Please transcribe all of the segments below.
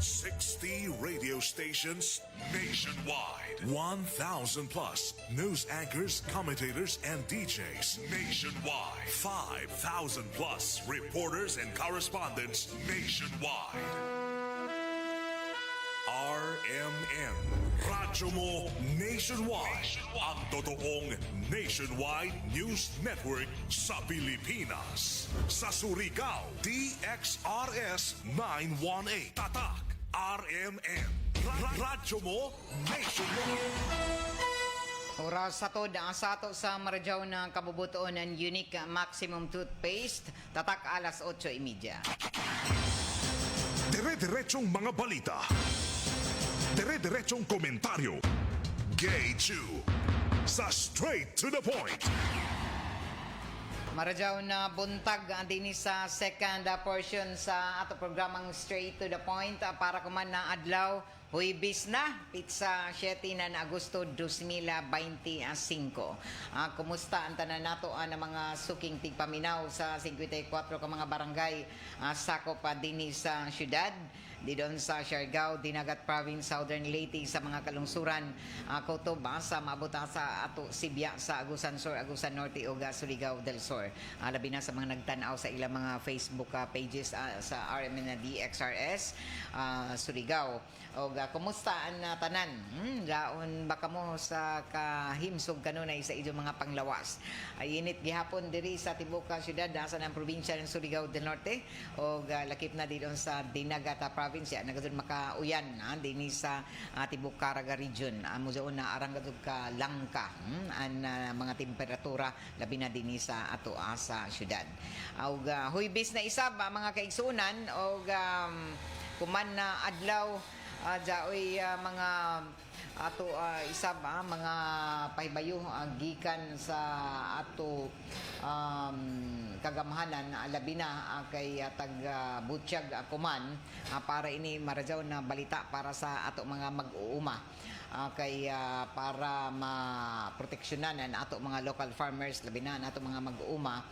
60 radio stations nationwide. 1,000 plus news anchors, commentators, and DJs nationwide. 5,000 plus reporters and correspondents nationwide. RMN, Radyo Mo Nationwide. Ang totoong nationwide news network sa Pilipinas. Sa Surigao, DXRS 918. Tatak, RMN. Radyo Mo Nationwide. Oras sa to, sa ato sa Marajao ng kabubutoon ng Unique Maximum Toothpaste, tatak alas 8:30. Dire-diretsong mga balita. Dire-diretsong komentaryo. Gay Chew. Sa straight to the point. Marajao na buntag din sa second portion sa ato programang Straight to the Point para kuman na adlaw Huwebes na, pizza 7 na Agosto 2025. Kumusta ang tanan nato ang mga suking tigpaminaw sa 54 ka mga barangay sakop dinhi sa syudad? Di doon sa Siargao, Dinagat Province, Southern Leyte sa mga kalungsuran, Cotob sa maabot sa ato Sibya sa Agusan Sur, Agusan Norte ug Surigao del Sur. Labi na sa mga nagtan-aw sa ilang mga Facebook pages sa RMN na DXRS Surigao. Og kumusta ang tanan? Laon ba kamo sa kahimsog kanunay sa inyong mga panglawas? Init gihapon diri sa tibuok syudad sa ng probinsya ng Surigao del Norte og lakip na dito sa Dinagat Province nagadun makauyan dinhi sa tibuok Caraga region. Muzoon na arang gadud ka langka ang mga temperatura labi na dinhi sa ato sa syudad. Og Huwebes na isab mga kaigsunan og kuman na adlaw jaoy mga ato isab mga pahibayo gikan sa ato kagamhanan labi na kay tag Butchag kuman para ini Marajao na balita para sa ato mga mag-uuma. Kay para maproteksyonan ang ato mga local farmers labi na ato mga mag-uuma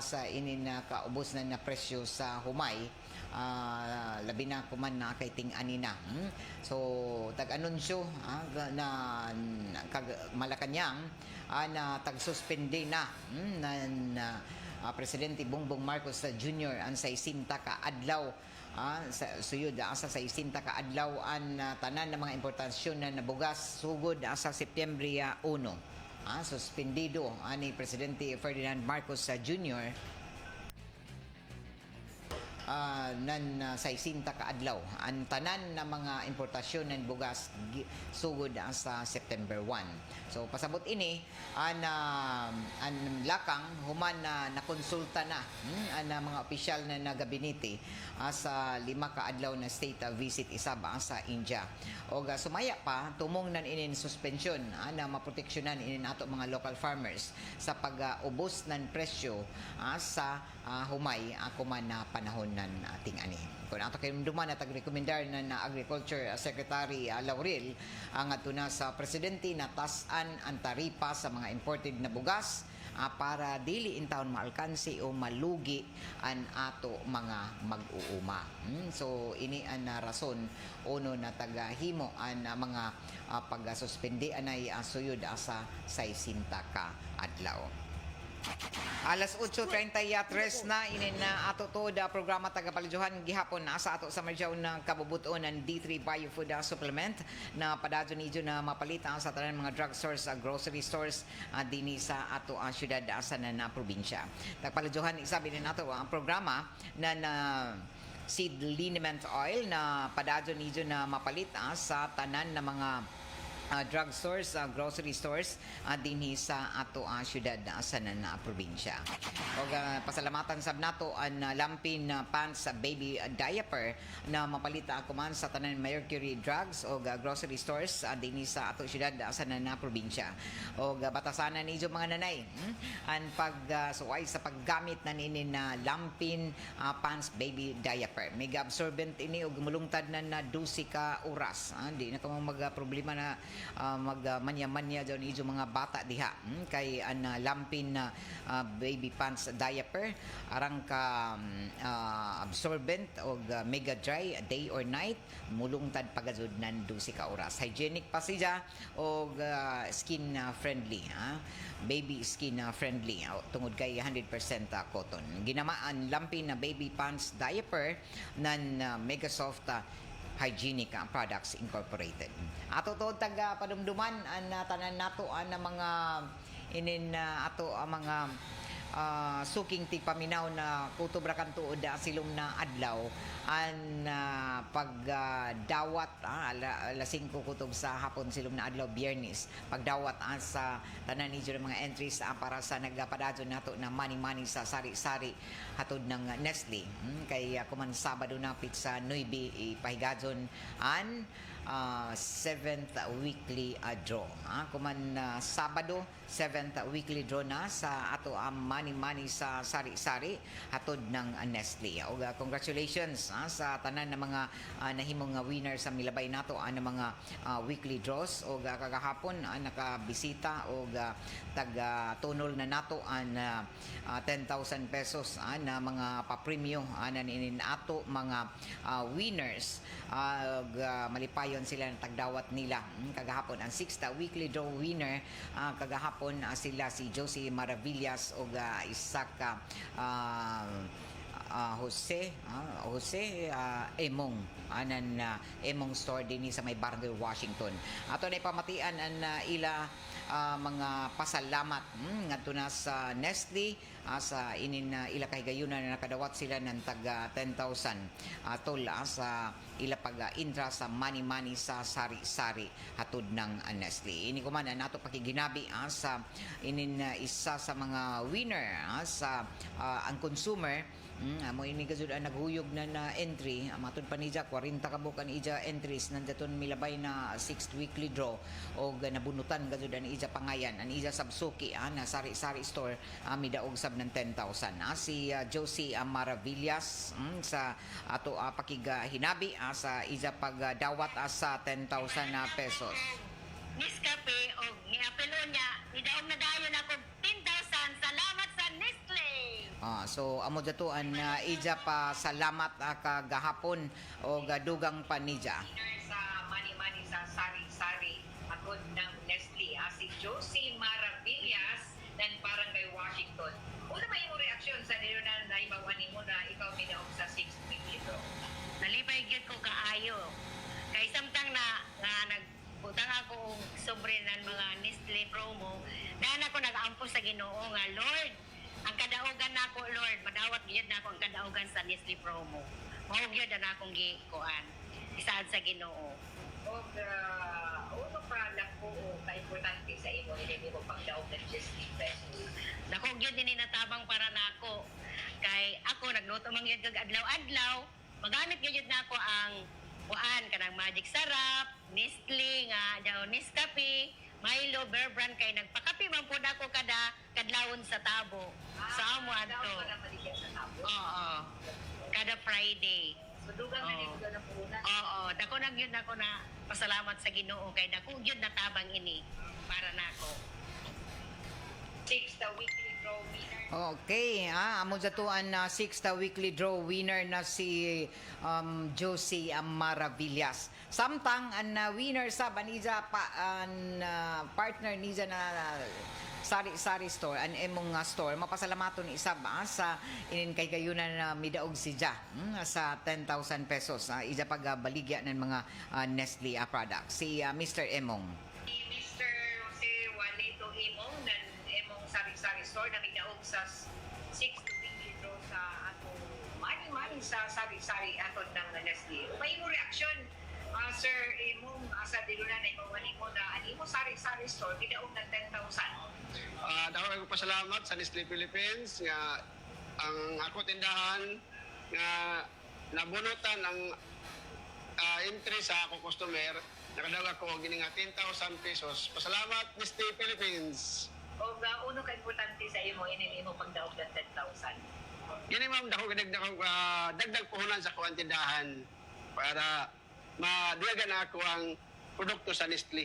sa inin kaubos na presyo sa humay. Labi na kuman na kay ting-ani na. So tag-anunsyo na Malacanang na tag-suspende na Presidente Bongbong Marcos Jr. ang 60 ka adlaw sa suyod sa 60 ka adlaw ang tanan ng mga importasyon na nabugas sugod sa Setyembre 1. Suspendido ni Presidente Ferdinand Marcos Jr. Nan 60 ka adlaw ang tanan ng mga importasyon ng bugas sugod sa September 1. So pasabot ini ang lakang human na nakonsulta na ang mga opisyal na gabinete sa 5 ka adlaw na state visit isab sa India. O sumaya pa tumong nan inin suspensyon na maproteksyonan inin ato mga local farmers sa pag-ubos ng presyo sa humay kuman na panahon nan ating ani. Kung ato kayo duman na tag-rekomendar na Agriculture Secretary Laurel ang atuna sa presidente na tasan ang taripa sa mga imported na bugas para dili in taon maalkansi o malugi ang ato mga mag-uuma. So ini ang rason uno na tagahimo ang mga pag-suspende anay suyod sa 60 ka adlaw. Alas 8:33 na inin na ato to da programa tagapalidyohan gihapon sa ato sa Marajao ng kabubuton ng D3 Biofood Supplement na padadyo nidyo na mapalita sa tanan mga drug stores, grocery stores dinhi sa ato syudad sa na probinsya. Tagapalidyohan isabi din nato ang programa na seed liniment oil na padadyo nidyo na mapalit sa tanan na mga drug stores, grocery stores dinhi sa ato syudad sa na probinsya. Og pasalamatan sab nato ang lampin pants baby diaper na mapalita kuman sa tanan Mercury Drugs o grocery stores dinhi sa ato syudad sa na probinsya. Og batasanan nidyo mga nanay ang pagsuway sa paggamit na nini na lampin pants baby diaper. Mega absorbent ini og mulungtad na 12 ka oras. Di na kamo magproblema na magmanya-manya daw ni mga bata diha kay an lampin na baby pants diaper arang ka absorbent og mega dry day or night mulungtad pagazud nan 12 ka oras. Hygienic pa siya og skin friendly baby skin friendly tungod kay 100% cotton. Ginamaan lampin na baby pants diaper nan mega soft hygienic products incorporated. Ato to taga padumduman an tanan nato an mga inin ato ang mga suking tigpaminaw na kutob ra kan tuod silom na adlaw an pagdawat alas 5 kutob sa hapon silom na adlaw Biyernes pagdawat sa tanan ni mga entries para sa nagpadadyon nato na money sa sari-sari hatod ng Nestle kay kuman Sabado napit sa 9 ipahigadyon an 7th weekly draw. Kuman Sabado 7th weekly draw na sa ato ang money sa sari-sari hatod ng Nestle. O congratulations sa tanan ng mga nahimong winner sa milabay nato ang mga weekly draws o kagahapon nakabisita o taga tunol na nato ang 10,000 pesos na mga papremyo nanin ato mga winners malipayon sila ng tagdawat nila kagahapon ang 6th weekly draw winner kagahapon sila si Josie Maravillas o isa ka Jose Emong anan Emong store dinhi sa may Barangay Washington. Ato na ipamatian ang ila mga pasalamat ngadto na sa Nestle sa inin ila kahigayunan na nakadawat sila ng tag 10,000 tol sa ila pag-intra sa money sa sari-sari hatod ng Nestle. Ini ko man nato pakiginabi sa inin isa sa mga winner sa ang consumer amo ini gazud naghuyog na entry matod pa niya 40 ka bukan ija entries nandaton milabay na 6th weekly draw og nabunutan gazud an ija pangayan an ija sabsuki na sari-sari store midaog sab ng 10,000 si Josie Maravillas sa ato pakigahinabi sa ija pagdawat sa 10,000 pesos. Nescafe og niapelo niya nidaog na dayon ako 10,000 salamat sa Nestle. So amo datoan ija pa salamat kagahapon o dugang panija. Sa money sa sari-sari agod ng Nestle si Josie Maravillas ng Barangay Washington. Una may mo reaksyon sa nilo na naibawani mo na ikaw midaog sa 6 dito. Nalipay gyud ko kaayo. Kay samtang na nagbutang ako og sobre ng mga Nestle promo, daan ako nag-ampo sa Ginoo nga Lord, ang kadaugan nako Lord, madawat gyud nako ang kadaugan sa Nestle promo. Mao gyud na akong gikuan. Isaad sa Ginoo. Og uno pa lako ka-importante sa imo hindi mo pagdaog ng 10 pesos. Dako gyud din natabang para nako. Kay ako nagluto man gyud kag adlaw-adlaw, magamit gyud nako ang kuan kanang Magic Sarap, Nestle nga daw Nescafe, Milo, Bear Brand kay nagpakape man pud ako kada kadlawon sa tabo. Sa amo adto. Oo. Kada Friday. So dugang na dito na puna. Oo, dako na gyud nako na pasalamat sa Ginoo kay dako gyud natabang ini para nako. 6th weekly draw winner. Okay, amo datoan na 6th weekly draw winner na si Josie Maravillas. Samtang ang winner sa Banija pa an partner niya na sari-sari store an emong store mapasalamaton ni isa sa inin kay gayunan na midaog si Ja sa 10,000 pesos ija pagbaligya ng mga Nestle products si Mr. Emong. Si Mr. Jose Juanito Emong ng Emong sari-sari store na midaog sa 6th weekly draw sa ato money sa sari-sari ato ng Nestle. May mo reaksyon Sir Emong sa dilunan na ipawali mo na ani mo sari-sari store midaog ng 10,000. Dako ko pasalamat sa Nestle Philippines nga ang ako tindahan nga nabunutan ang entry sa ako customer nakadaog ako gini nga 10,000 pesos. Pasalamat Nestle Philippines. O uno ka importante sa imo ini imo pagdaog ng 10,000. Gini ma'am dako dagdag puhunan sa kuan tindahan para madagdagan ako ang produkto sa Nestle.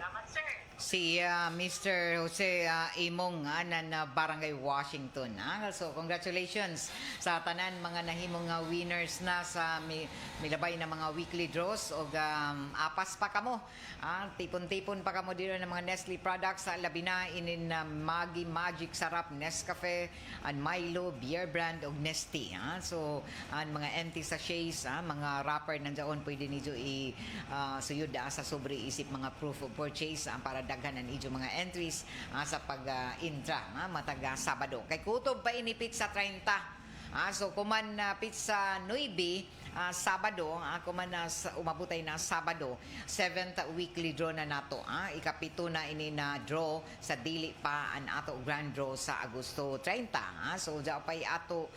Salamat, sir. Si Mr. Jose Imong nan Barangay Washington. So congratulations sa tanan mga nahimong winners na sa milabay na mga weekly draws og apas pa kamo. Tipon-tipon pa kamo dito ng mga Nestle products sa labi na inin Maggi Magic Sarap, Nescafe, and Milo, Beer Brand og Nestea. So ang mga empty sachets, mga wrapper nandiyon pwede niyo suyod sa sobre isip mga proof of purchase para daghanan idyo mga entries sa pag-intra mataga Sabado. Kay kutob pa inipit sa 30. So kuman pizza 9 Sabado, kuman na umabutay na Sabado, 7th weekly draw na nato. Ikapito na ini na draw sa dili pa an ato grand draw sa Agosto 30. So diya pay ato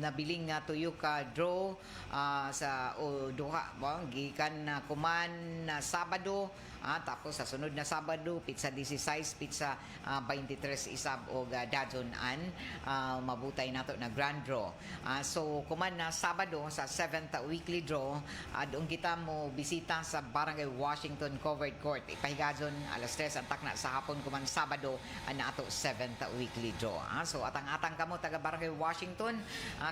nabiling tuyo ka draw sa duha gikan kuman na Sabado. Tapos sa sunod na Sabado, pizza 16, pizza 23 isab o dajon an mabutay nato na grand draw. So kuman na Sabado sa 7th weekly draw, doon kita mo bisita sa Barangay Washington Covered Court. Ipahigadon alas 3 ang takna sa hapon kuman Sabado na ato 7th weekly draw. So atang-atang kamo taga Barangay Washington,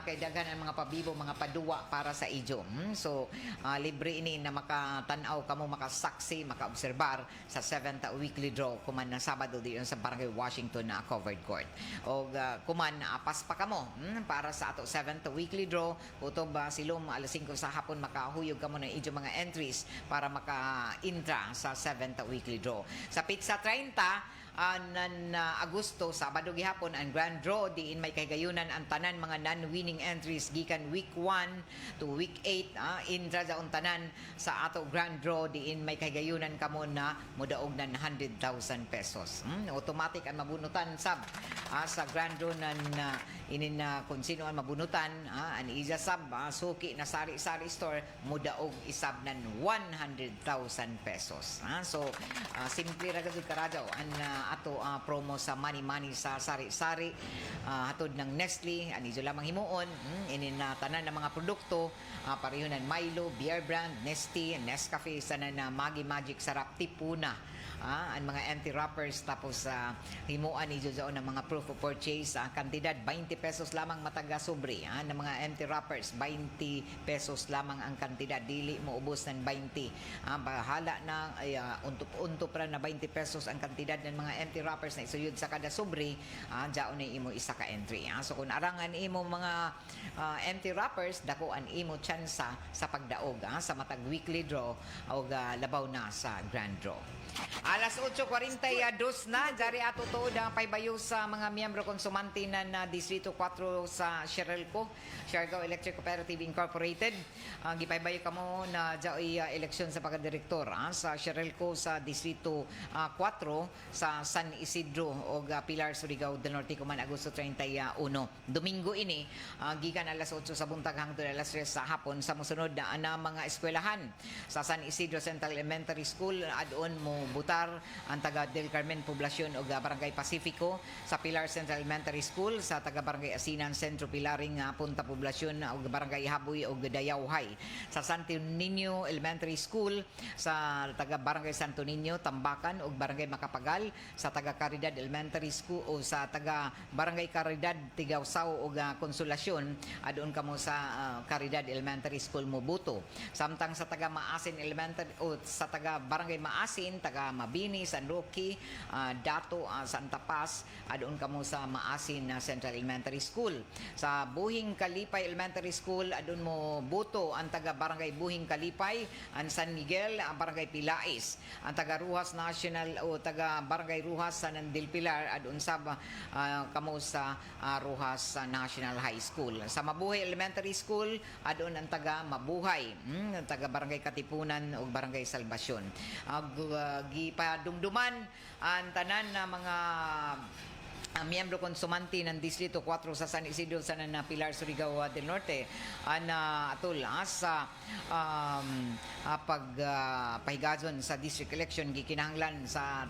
kay daghan ang mga pabibo, mga paduwa para sa ijo. So libre ini na makatanaw kamo, makasaksi, makaobserbar sa 7th weekly draw kuman na Sabado diyon sa Barangay Washington na Covered Court. O kuman apas pa kamo para sa ato 7th weekly draw, utob silom alas 5 sa hapon makahuyog kamo ng idyo mga entries para maka-intra sa 7th weekly draw. Sa pizza 30 Agosto, Sabado gihapon ang grand draw diin may kagayunan ang tanan mga non-winning entries gikan week 1 to week 8 intra sa tanan sa ato grand draw diin may kagayunan kamo na mudaog na 100,000 pesos. Automatic ang mabunutan sab sa grand draw nan inin kung sino ang mabunutan an isa sab suki na sari-sari store mudaog isab nan 100,000 pesos. So simple ra gud karadaw an ato promo sa money sa sari-sari hatod ng Nestle ani jo lamang himuon inin tanan ng mga produkto pareho nan Milo, Beer Brand, Nestea, Nescafe sa na Maggi Magic Sarap Tipuna. Ang mga empty wrappers tapos himuan ni Jojo ng mga proof of purchase kantidad 20 pesos lamang mataga sobre ng mga empty wrappers 20 pesos lamang ang kantidad dili mo ubos ng 20 bahala na untop ra na 20 pesos ang kantidad ng mga empty wrappers na isuyod sa kada sobre jaon ni imo isa ka entry so kung arangan imo mga empty wrappers dako an imo tsansa sa pagdaog sa matag weekly draw o labaw na sa grand draw. Alas 8:42 na, jari ato tuod ang paybayo sa mga miyembro konsumante na Distrito 4 sa Siargao Electric Cooperative Incorporated. Gipaybayo kamo na jaoy eleksyon sa pagkadirektor sa Siarelco sa Distrito 4 sa San Isidro o Pilar, Surigao del Norte kuman Agosto 31. Domingo ini, gikan alas 8 sa buntag hangtod alas 3 sa hapon sa mosunod na mga eskwelahan sa San Isidro Central Elementary School adon mo butar ang taga Del Carmen Poblacion o Barangay Pacifico sa Pilar Central Elementary School sa taga Barangay Asinan Centro Pilaring Punta Poblacion o Barangay Haboy o Dayawhay sa Santo Niño Elementary School sa taga Barangay Santo Niño Tambakan o Barangay Makapagal sa taga Caridad Elementary School o sa taga Barangay Caridad Tigawsaw o Konsolasyon adon kamo sa Caridad Elementary School Mobuto samtang sa taga Maasin Elementary o sa taga Barangay Maasin taga Mabini, San Roque, Dato, Santa Paz, doon kamo sa Maasin Central Elementary School. Sa Buhing Kalipay Elementary School, doon mo buto ang taga Barangay Buhing Kalipay, ang San Miguel, ang Barangay Pilais, ang taga Ruhas National o taga Barangay Ruhas sa Nandil Pilar, doon sa kamo sa Ruhas National High School. Sa Mabuhay Elementary School, doon ang taga Mabuhay, ang taga Barangay Katipunan o Barangay Salvacion. Gipadumduman ang tanan na mga miyembro konsumante ng Distrito 4 sa San Isidro sa Pilar, Surigao del Norte atul sa pagpahigadon sa district election gikinahanglan sa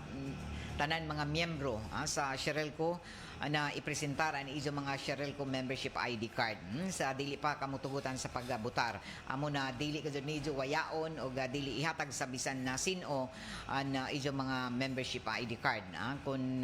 tanan mga miyembro sa Siarelco na ipresentar ang izo mga Sherelco membership ID card sa dili pa kamutugutan sa pagbutar. Amo na dili kadto nijo wayaon o dili ihatag sa bisan na sino ang izo mga membership ID card. Kung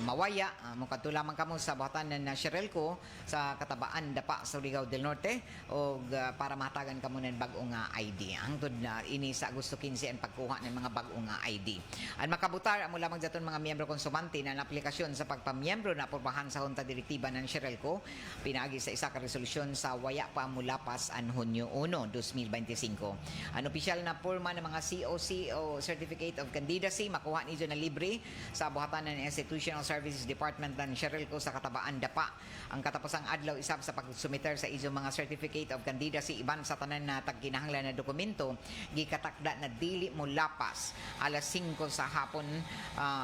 mawaya mo kadto lamang kamo sa buhatan na Sherelco sa katabaan dapa sa Surigao del Norte o para mahatagan kamo ng bag-ong ID. Hangtod na ini sa Agosto 15 ang pagkuha ng mga bag-ong ID. Ang makabutar amo lamang daton mga miyembro konsumante na aplikasyon sa pagpamiyembro na aprubahan sa Junta Direktiba ng Sherelco pinaagi sa isa ka resolusyon sa waya pa mulapas an Hunyo 1, 2025. Ang opisyal na porma ng mga COC o Certificate of Candidacy makuha niyo na libre sa buhatan ng Institutional Services Department ng Sherelco sa katabaan dapa. Ang katapusang adlaw isab sa pagsumiter sa inyong mga Certificate of Candidacy iban sa tanan na tagkinahanglan na dokumento gikatakda na dili mo lapas alas 5 sa hapon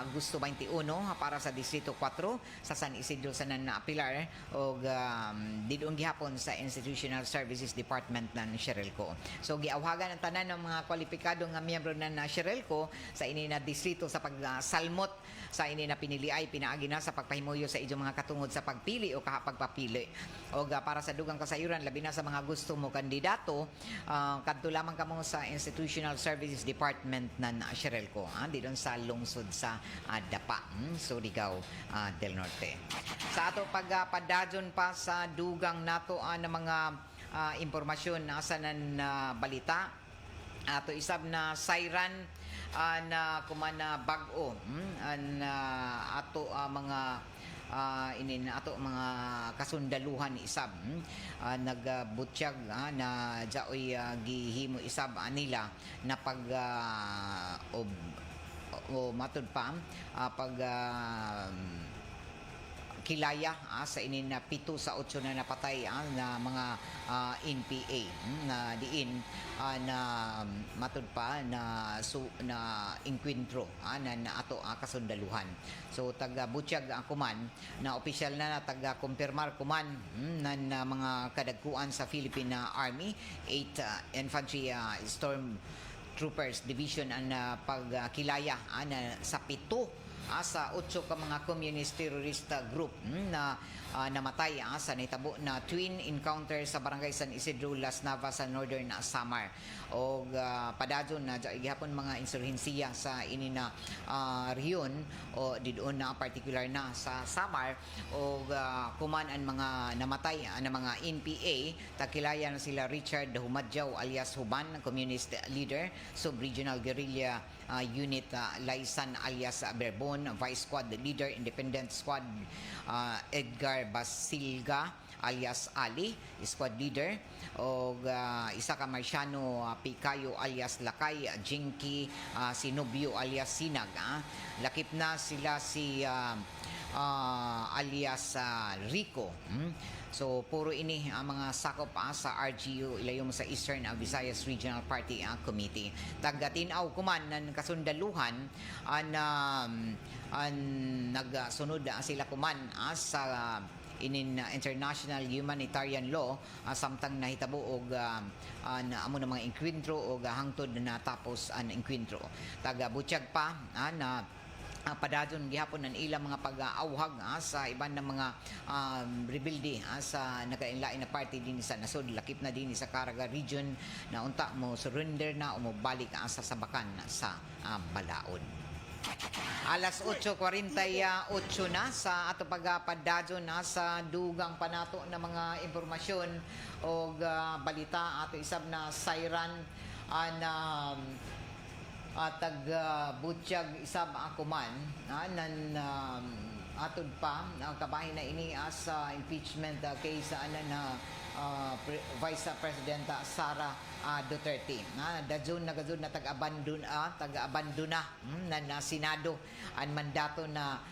Agosto 21 para sa Distrito 4 sa San Isidro sa Pilar o didong gihapon sa Institutional Services Department ng Sherelco. So giawhagan ang tanan ng mga kwalipikado nga miyembro ng Sherelco sa ini na distrito sa pagsalmot sa ini na pinili ay pinaagi na sa pagpahimuyo sa inyong mga katungod sa pagpili o pagpapili. O para sa dugang kasayuran labi na sa mga gusto mo kandidato kadto lamang kamo sa Institutional Services Department ng Sherelco di doon sa lungsod sa Dapa, Surigao del Norte. Sa ato pagpadadyon pa sa dugang nato ng mga impormasyon na asanan balita ato isab na siren na kumana bag-o ato mga inin ato mga kasundaluhan ni isab nagbutyag na jaoy gihimo isab nila na pag o matud pa pag kilaya sa inin na 7 sa 8 na napatay na mga NPA na diin na matud pa na inkwentro na ato kasundaluhan. So taga butyag kuman na opisyal na taga kumpirmar kuman na mga kadagkuan sa Philippine Army 8 Infantry Storm Troopers Division ang pagkilaya sa 7 sa 8 ka mga communist terrorist group na namatay sa nitabo na twin encounter sa barangay San Isidro, Las Navas sa Northern Samar. O padadyon na gihapon mga insurhensiya sa ini na riyon o didon na particular na sa Samar o kuman ang mga namatay na mga NPA takilaya na sila Richard Humadjaw alias Huban, communist leader, sub-regional guerrilla unit Laisan alias Berbon, Vice Squad leader, Independent Squad Edgar Basilga alias Ali, squad leader, o isa ka Marciano Picayo alias Lakay, Jinky Sinubio alias Sinag. Lakip na sila si alias Rico. So puro ini ang mga sakop sa RGU ilayong sa Eastern Visayas Regional Party Committee. Tagatinaw kuman ng kasundaluhan nagsunod sila kuman sa inin international humanitarian law samtang nahitabo og amo na mga enkwentro og hangtod na tapos ang enkwentro. Taga butyag pa na padadyon gihapon ng ilang mga pag-auhag sa iban ng mga rebelde sa nagkainlain na party din sa nasod lakip na din sa Caraga region na unta mo surrender na o mo balik sa sabakan sa Balaod. Alas 8:48 na sa ato pagpadadyon sa dugang panato na mga impormasyon o balita ato isab na siren tag-butyag isab akuman atod pa kabahin na ini sa impeachment case na Vice President Sara Duterte. Dazon na gazon na taga-abandona na Senado ang mandato na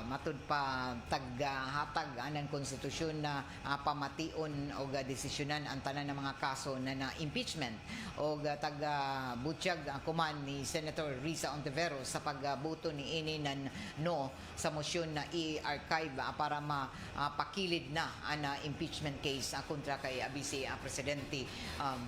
matud pa taghatag ng konstitusyon na pamation o desisyonan ang tanan ng mga kaso na impeachment o taga-butyag kuman ni Senator Risa Ontiveros sa pagboto ni ini nan no sa motion na i-archive para mapakilid na ang impeachment case kontra kay Vice Presidente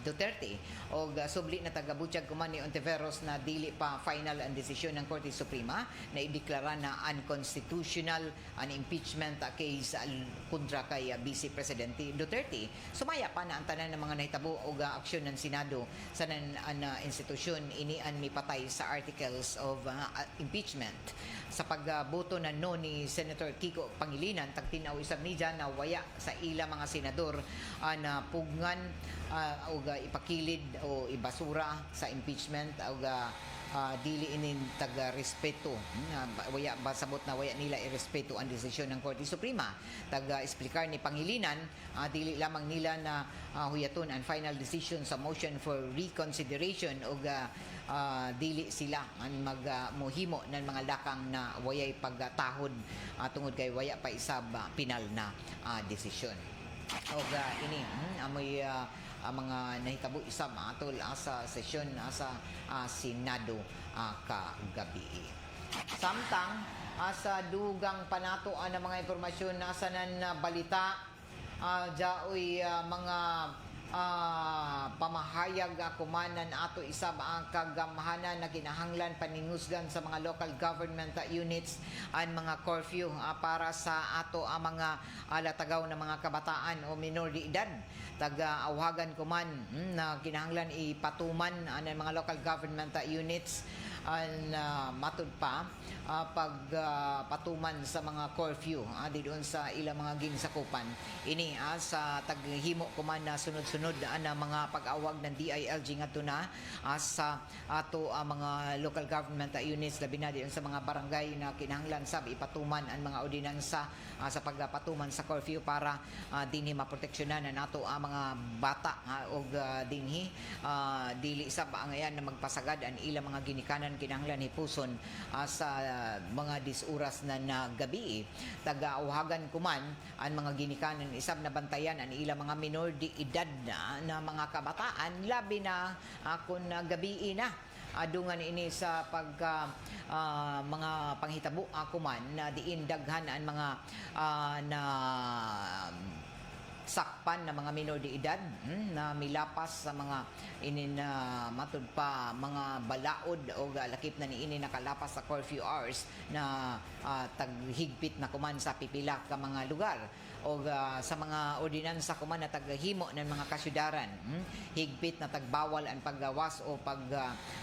Duterte o subli na taga-butyag kuman ni Ontiveros na dili pa final ang desisyon ng Korte Suprema na ideklara na unconstitutional an impeachment case kontra kay Vice Presidente Duterte. Sumaya pa na ang tanan ng mga nahitabo o aksyon ng Senado sa institusyon inian mipatay sa articles of impeachment. Sa pagboto na no ni Senator Kiko Pangilinan, tagtinaw isab ni dyan na waya sa ila mga senador na pugngan o ipakilid o ibasura sa impeachment o dili inin taga-respeto waya basabot na waya nila irespeto ang desisyon ng Korte Suprema. Taga-explicar ni Pangilinan dili lamang nila na huyaton ang final decision sa motion for reconsideration o dili sila ang magmuhimo ng mga lakang na wayay pagtahod tungod kay waya pa isab pinal na desisyon. O ini amoy mga nahitabo isab atol sa sesyon sa Senado kagabi. Samtang sa dugang panato ang mga impormasyon nasa nan balita jaoy mga pamahayag kumanan ato isab ang kagamhanan na kinahanglan paningusgan sa mga local government units ang mga curfew para sa ato ang mga latagaw na mga kabataan o minor de edad. Taga-awhagan kuman na kinahanglan ipatuman ang mga local government units ang matud pa pagpatuman sa mga curfew di doon sa ilang mga ginsakupan. Ini sa taghimo kuman na sunod-sunod na mga pag-awag ng DILG ngadto na sa ato mga local government units labi na diyon sa mga barangay na kinahanglan sab ipatuman ang mga ordinansa sa pagpatuman sa curfew para dinhi maproteksyonan nato ang mga bata og dinhi dili sab ang ayan na magpasagad ang ilang mga ginikanan kinahanglan hipuson sa mga disuras na gabi. Taga-awhagan kuman ang mga ginikanan isab na bantayan ang ilang mga minor de edad na mga kabataan labi na kun gabi na adungan ini sa mga panghitabo kuman na diin daghan ang mga na sakpan na mga minor de edad na milapas sa mga inin matud pa mga balaod o lakip na niini nakalapas sa curfew hours na taghigpit na kuman sa pipila ka mga lugar o sa mga ordinansa kuman na taghimo ng mga kasyudaran higpit na tagbawal ang paggawas o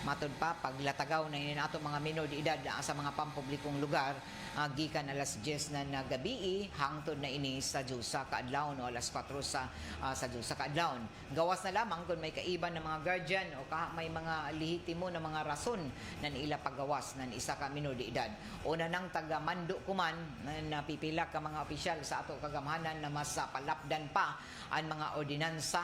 matud pa paglatagaw na inin ato mga minor de edad sa mga pampublikong lugar gikan alas 10 na gabi hangtod na ini sa Diyosa kaadlawon o alas 4 sa Diyosa kaadlawon. Gawas na lamang kung may kaiban ng mga guardian o may mga lehitimo na mga rason na ila paggawas ng isa ka minor de edad o na nang taga-mando kuman na pipila ka mga opisyal sa ato kagamhanan na mas palapdan pa ang mga ordinansa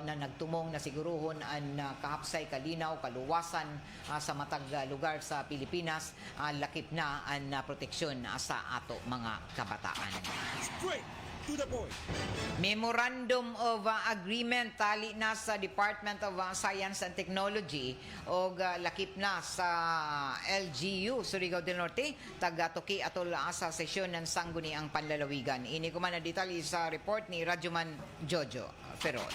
na nagtumong na siguruhon ang kahapsay, kalinaw, kaluwasan sa matag lugar sa Pilipinas, lakip na ang proteksyon sa ato mga kabataan. Straight to the point. Memorandum of Agreement tali na sa Department of Science and Technology o lakip na sa LGU Surigao del Norte taga-tuki atol sa sesyon ng sangguniang panlalawigan. Ini ko man na detalye sa report ni Radyoman Jojo Ferrol.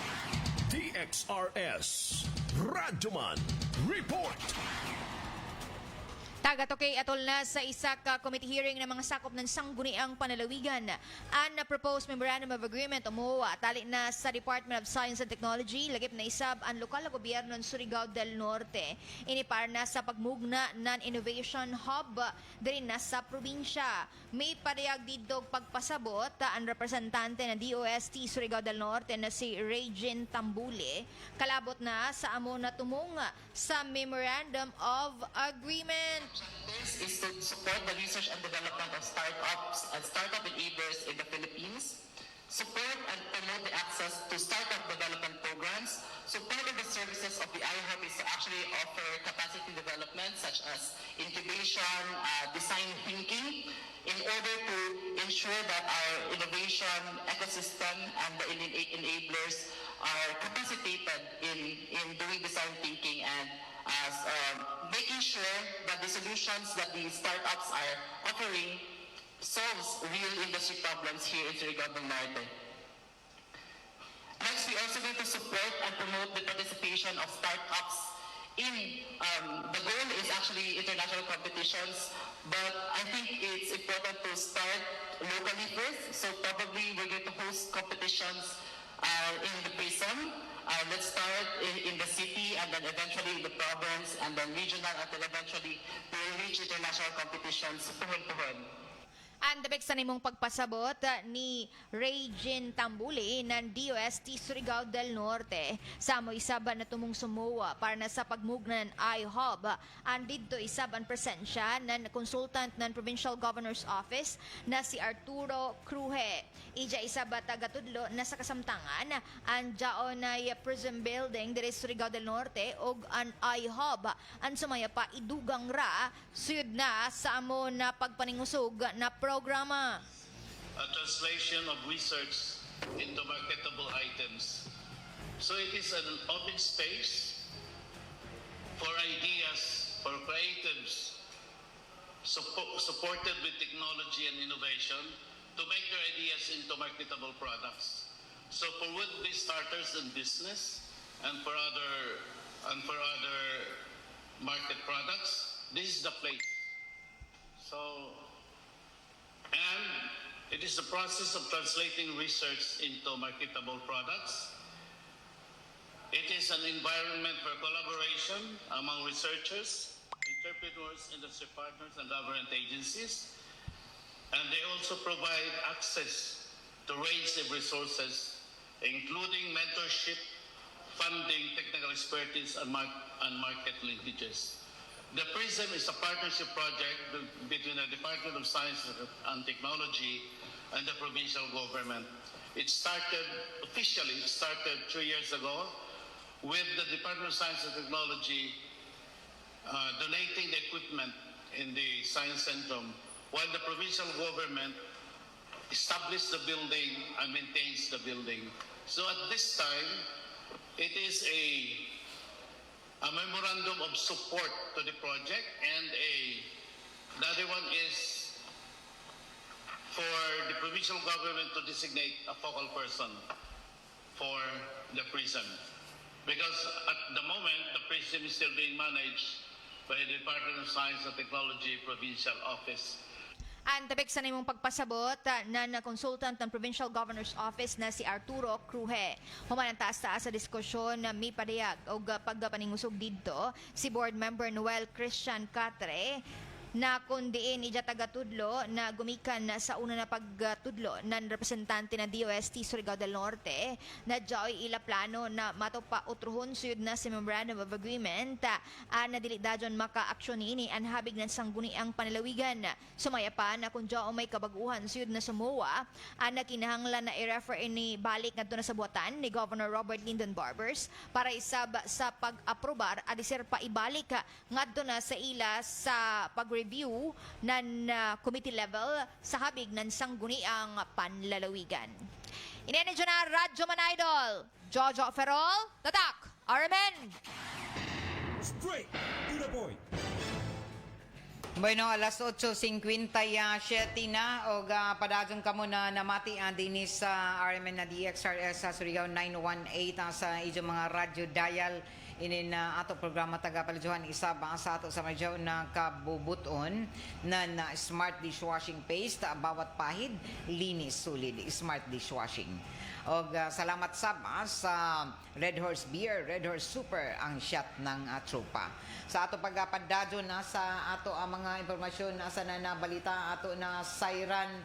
DXRS Radyoman Report. Taga-tukay atol na sa isa ka committee hearing ng mga sakop ng sangguniang panlalawigan. Ang proposed memorandum of agreement umuwa tali na sa Department of Science and Technology lagip na isab ang lokal na gobyerno ng Surigao del Norte. Ini para na sa pagmugna ng innovation hub diri na sa probinsya. May parehag didog pagpasabot ang representante ng DOST Surigao del Norte na si Regine Tambule kalabot na sa amo na tumong sa memorandum of agreement. This is to support the research and development of startups and startup enablers in the Philippines, support and promote the access to startup development programs. So part of the services of the IHUB is to actually offer capacity development such as incubation, design thinking, in order to ensure that our innovation ecosystem and the enablers are capacitated in doing design thinking and making sure that the solutions that the startups are offering solves real industry problems here in Surigao del Norte. Next, we also need to support and promote the participation of startups The goal is actually international competitions, but I think it's important to start locally first. So probably we're going to host competitions in the PRISM. Let's start in the city, and then eventually in the province, and then regional, and then eventually we'll reach international competitions puhon-puhon. Ang dabek sa nimong pagpasabot ni Regine Tambuli ng DOST Surigao del Norte sa mo isaban na tumong sumuwa para na sa pagmugnan IHOB. Andito isaban presensya ng consultant ng Provincial Governor's Office na si Arturo Cruje. Ija isaba tagatudlo na sa kasamtangan ang jaon na Prism Building dire Surigao del Norte og ang IHOB. Ang sumaya pa idugang ra suyod na sa amo na pagpaningusog na programa. A translation of research into marketable items. So it is an open space for ideas, for creatives, supported with technology and innovation to make their ideas into marketable products. So for would-be starters in business and for other market products, this is the place. So, and it is the process of translating research into marketable products. It is an environment for collaboration among researchers, entrepreneurs, industry partners, and government agencies. And they also provide access to range of resources, including mentorship, funding, technical expertise, and market linkages. The PRISM is a partnership project between the Department of Science and Technology and the provincial government. It started 3 years ago with the Department of Science and Technology donating the equipment in the Science Centrum, while the provincial government established the building and maintains the building. So at this time, it is a memorandum of support to the project, and the other one is for the provincial government to designate a focal person for the PRISM. Because at the moment, the PRISM is still being managed by the Department of Science and Technology Provincial Office. Ang tabik sa nimong pagpasabot na consultant ng Provincial Governor's Office na si Arturo Cruje. Human ang taas-taas sa diskusyon na may padayag o pagpaningusog dito si Board Member Noel Christian Catre na kundiin ija tagatudlo na gumikan sa una na pagtudlo ng representante na DOST Surigao del Norte na joy ila plano na matopa utruhon suyod na si Memorandum of Agreement na dili dajon maka-aksyon ini ang habig ng sangguniang panalawigan. Sumaya pa na kung o may kabaguhan suyod na sumuwa na kinahanglan na i-refer ini balik ngadto na sa buhatan ni Governor Robert Lyndon Barbers para isab sa pag-aprobar adisir pa ibalik ngadto na sa ila sa pag-review ng committee level sa habig ng sangguniang panlalawigan. Inenedyo na Radyo Man Idol, Jojo Ferrol, Tatak, RMN. Straight to the point. Bueno, alas 8:57 na o padadyon kamo na namati dinis sa RMN na DXRS sa Surigao 918 sa inyong mga radyo dial inin ato programa taga-palidyohan isa ba sa ato sa medyo na kabubuton na smart dishwashing paste bawat pahid linis sulid smart dishwashing. Og salamat sab sa Red Horse Beer, Red Horse Super ang shot ng tropa. Sa ato pagpadadyo na sa ato ang mga impormasyon sa nabalita ato na siren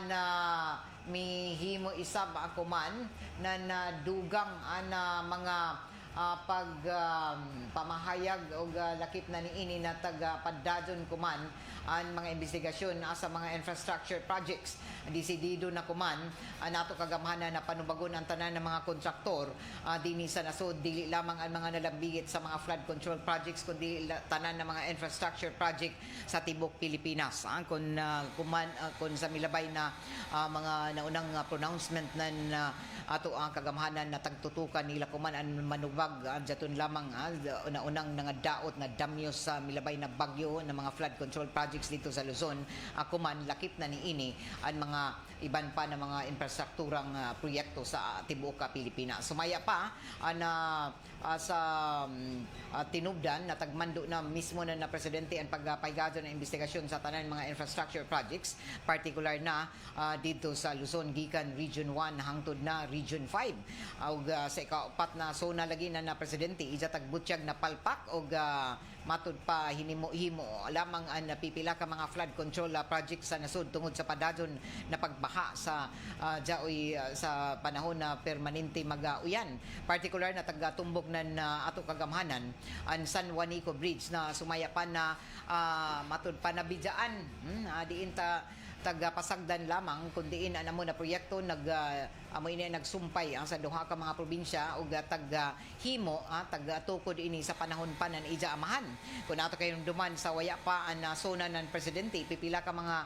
na mihimo isab ako man na nadugang mga pamahayag o lakip na niini na taga-padadyon kuman ang mga investigasyon sa mga infrastructure projects. Desidido na kuman nato kagamhanan na panubagon ang tanan ng mga kontraktor dinhi sa nasod dili lamang ang mga nalambigit sa mga flood control projects kundi tanan ng mga infrastructure project sa tibok Pilipinas. Kung sa milabay na mga naunang pronouncement na ato ang kagamhanan na tagtutukan nila kuman ang manubag bag jaton lamang una-unang nga daot na damyo sa milabay na bagyo ng mga flood control projects dito sa Luzon. Ako man lakip na niini ang mga iban pa na mga infrastrukturang proyekto sa tibuok Pilipinas. Sumaya pa sa tinubdan na tagmando na mismo na presidente ang pagpaygadon ng investigasyon sa tanan mga infrastructure projects, particular na dito sa Luzon gikan Region 1 hangtod na Region 5. Ug sa ikaapat na zona lagi na presidente ija tagbutyag na palpak og matud pa hinimo-himo lamang ang napipila ka mga flood control project sa nasud tungod sa padadon na pagbaha sa sa panahon na permanente mag-uyan. Particular na taga-tumbok ng ato kagamhanan ang San Juanico Bridge na sumaya pa na matud pa na bidyaan diin ta tagapasagdan lamang kundiin mo na proyekto amoy na nagsumpay sa duha ka mga probinsya ug taghimo tagatukod ini sa panahon pa nan ija amahan kun ato kayong duman sa waya pa ang zona ng presidente pipila ka mga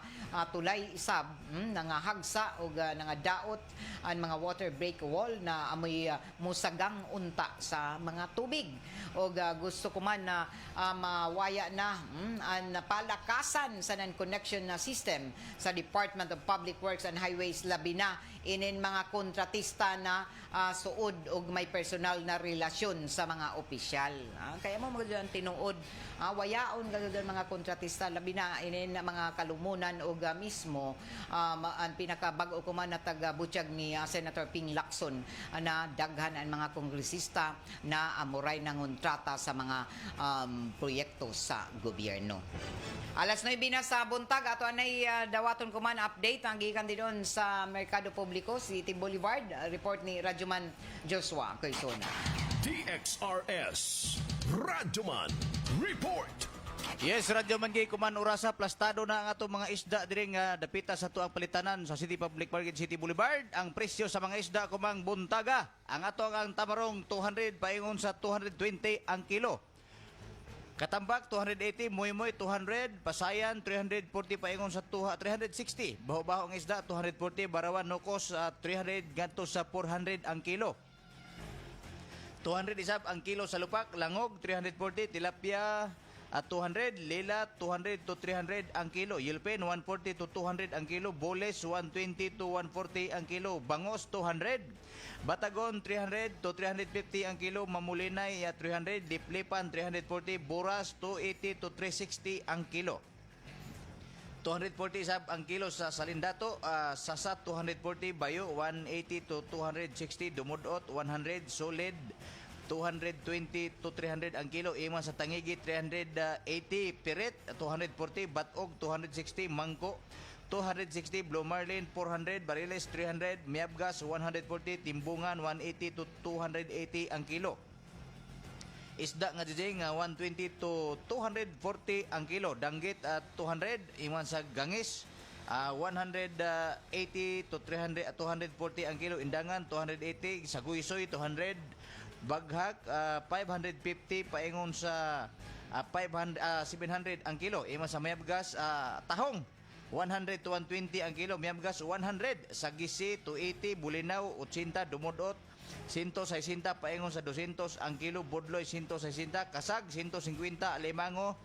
tulay isab nga hagsa ug nga daot ang mga water break wall na amoy musagang unta sa mga tubig ug gusto ko man na mawaya na ang palakasan sa non-connection na system sa Department of Public Works and Highways labi na inin mga kontratista na suod og may personal na relasyon sa mga opisyal. Kaya mo mga tinuod wayaon gagawin mga kontratista labi na inin mga kalumunan og mismo ang pinakabag-o ko man na taga-butyag ni Senator Ping Lacson na daghan ang mga kongresista na amuray ng kontrata sa mga proyekto sa gobyerno. Alas 9 na sa buntag ato anay dawaton ko man update ang gikan din sa Merkado Publiko City Boulevard. Report ni Radyoman Joshua Quezona. DXRS Radyoman Report. Yes, radyo man gay kuman orasa plastado na ang ato mga isda diri nga dapita sa tuang palitanan sa City Public Market City Boulevard. Ang presyo sa mga isda kumang buntaga. Ang ato ang tamarong 200 paingon sa 220 ang kilo. Katambak 280, moy-moy 200, pasayan 340 paingon sa 360. Baho-baho ang isda 240, barawan nukos 300 ganto sa 400 ang kilo. 200 isab ang kilo sa lupak, langog 340, tilapia 200, lela 200 to 300 ang kilo, yelpen 140 to 200 ang kilo, boles 120 to 140 ang kilo, bangos 200, batagon 300 to 350 ang kilo, mamulinay 300, liplipan 340, buras 280 to 360 ang kilo. 240 sab ang kilo sa salindato, sasat 240, bayo 180 to 260, dumudot 100, solid 220 to 300 ang kilo, iman sa tangigi 380, pirit 240, batog 260, mangko 260, blue marlin 400, bariles 300, miabgas 140, timbungan 180 to 280 ang kilo. Isda nga dijay nga 120 to 240 ang kilo, danggit 200, iman sa gangis 180 to 300 240 ang kilo, indangan 280, sa guisoy 200, baghak 550 paingon sa 700 ang kilo, iman sa mayabgas tahong 100 to 120 ang kilo, mayabgas 100, sa gisi 280, bulinaw 80, dumudot 160 paingon sa 200 ang kilo, budloy 160, kasag 150, alimango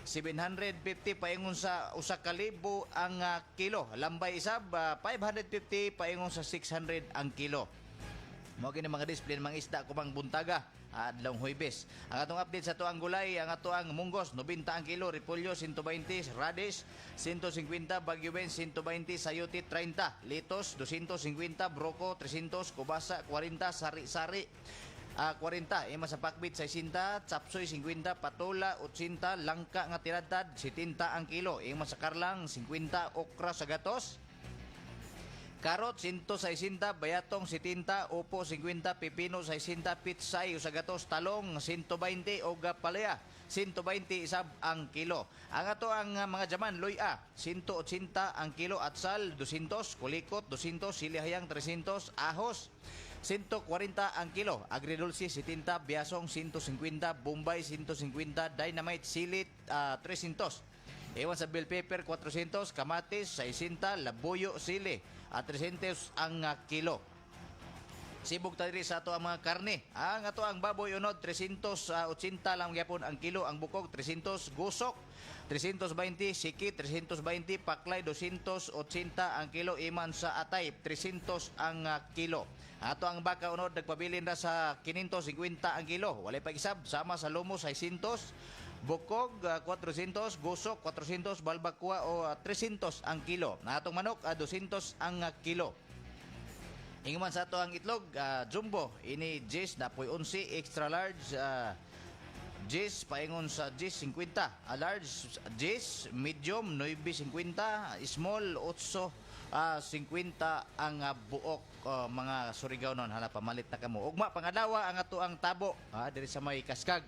750 paingon sa 1,000 ang kilo, lambay isab 550 paingon sa 600 ang kilo. Mao kini mga display mga isda kumang buntaga adlong Huwebes. Ang atong update sa tuang gulay, ang atoang munggos 90 ang kilo, repolyo 120, radish 150, bagyo ben 120, sayote 30, litos 250, broko 300, kubasa 40, sari-sari 40, ima sa pakbit 60, chapsoy 50, patola 80, langka nga tiradtad 70 ang kilo, ima sa karlang 50, okra sa gatos karot 160, bayatong 70, upo 50, pipino 60, pitsay sa gatos, talong 120 o palaya 120 isab ang kilo. Ang ato ang mga jaman luya 180 ang kilo, atsal 200, kulikot 200, silihayang 300, ahos 140 ang kilo, agridulce 70, biasong 150, bombay 150, dynamite silit 300. Ewan sa bell pepper 400, kamatis 60, labuyo sili 300 ang kilo. Sibog ta diri sa ato ang mga karne. Ang ato ang baboy unod 380 lang gyapon ang kilo, ang bukog 300, gusok 320, siki 320, paklay 280 ang kilo, iman sa atay 300 ang kilo. Ato ang baka unod nagpabilin na sa 550 ang kilo. Walay pag-isab sama sa lumo 600, bukog 400, gusok 400, balbakwa o 300 ang kilo. Atong manok 200 ang kilo. Inguman sa ato ang itlog, jumbo, ini Jis, napoy 11, extra large, Jis, paingon sa Jis, 50, large, Jis, medium, 9.50, small, 8, 50 ang buok, mga Surigao nun, hala, pamalit na kamo. Ugma, pangadawa, ang ato ang tabo, diri sa may Kaskag,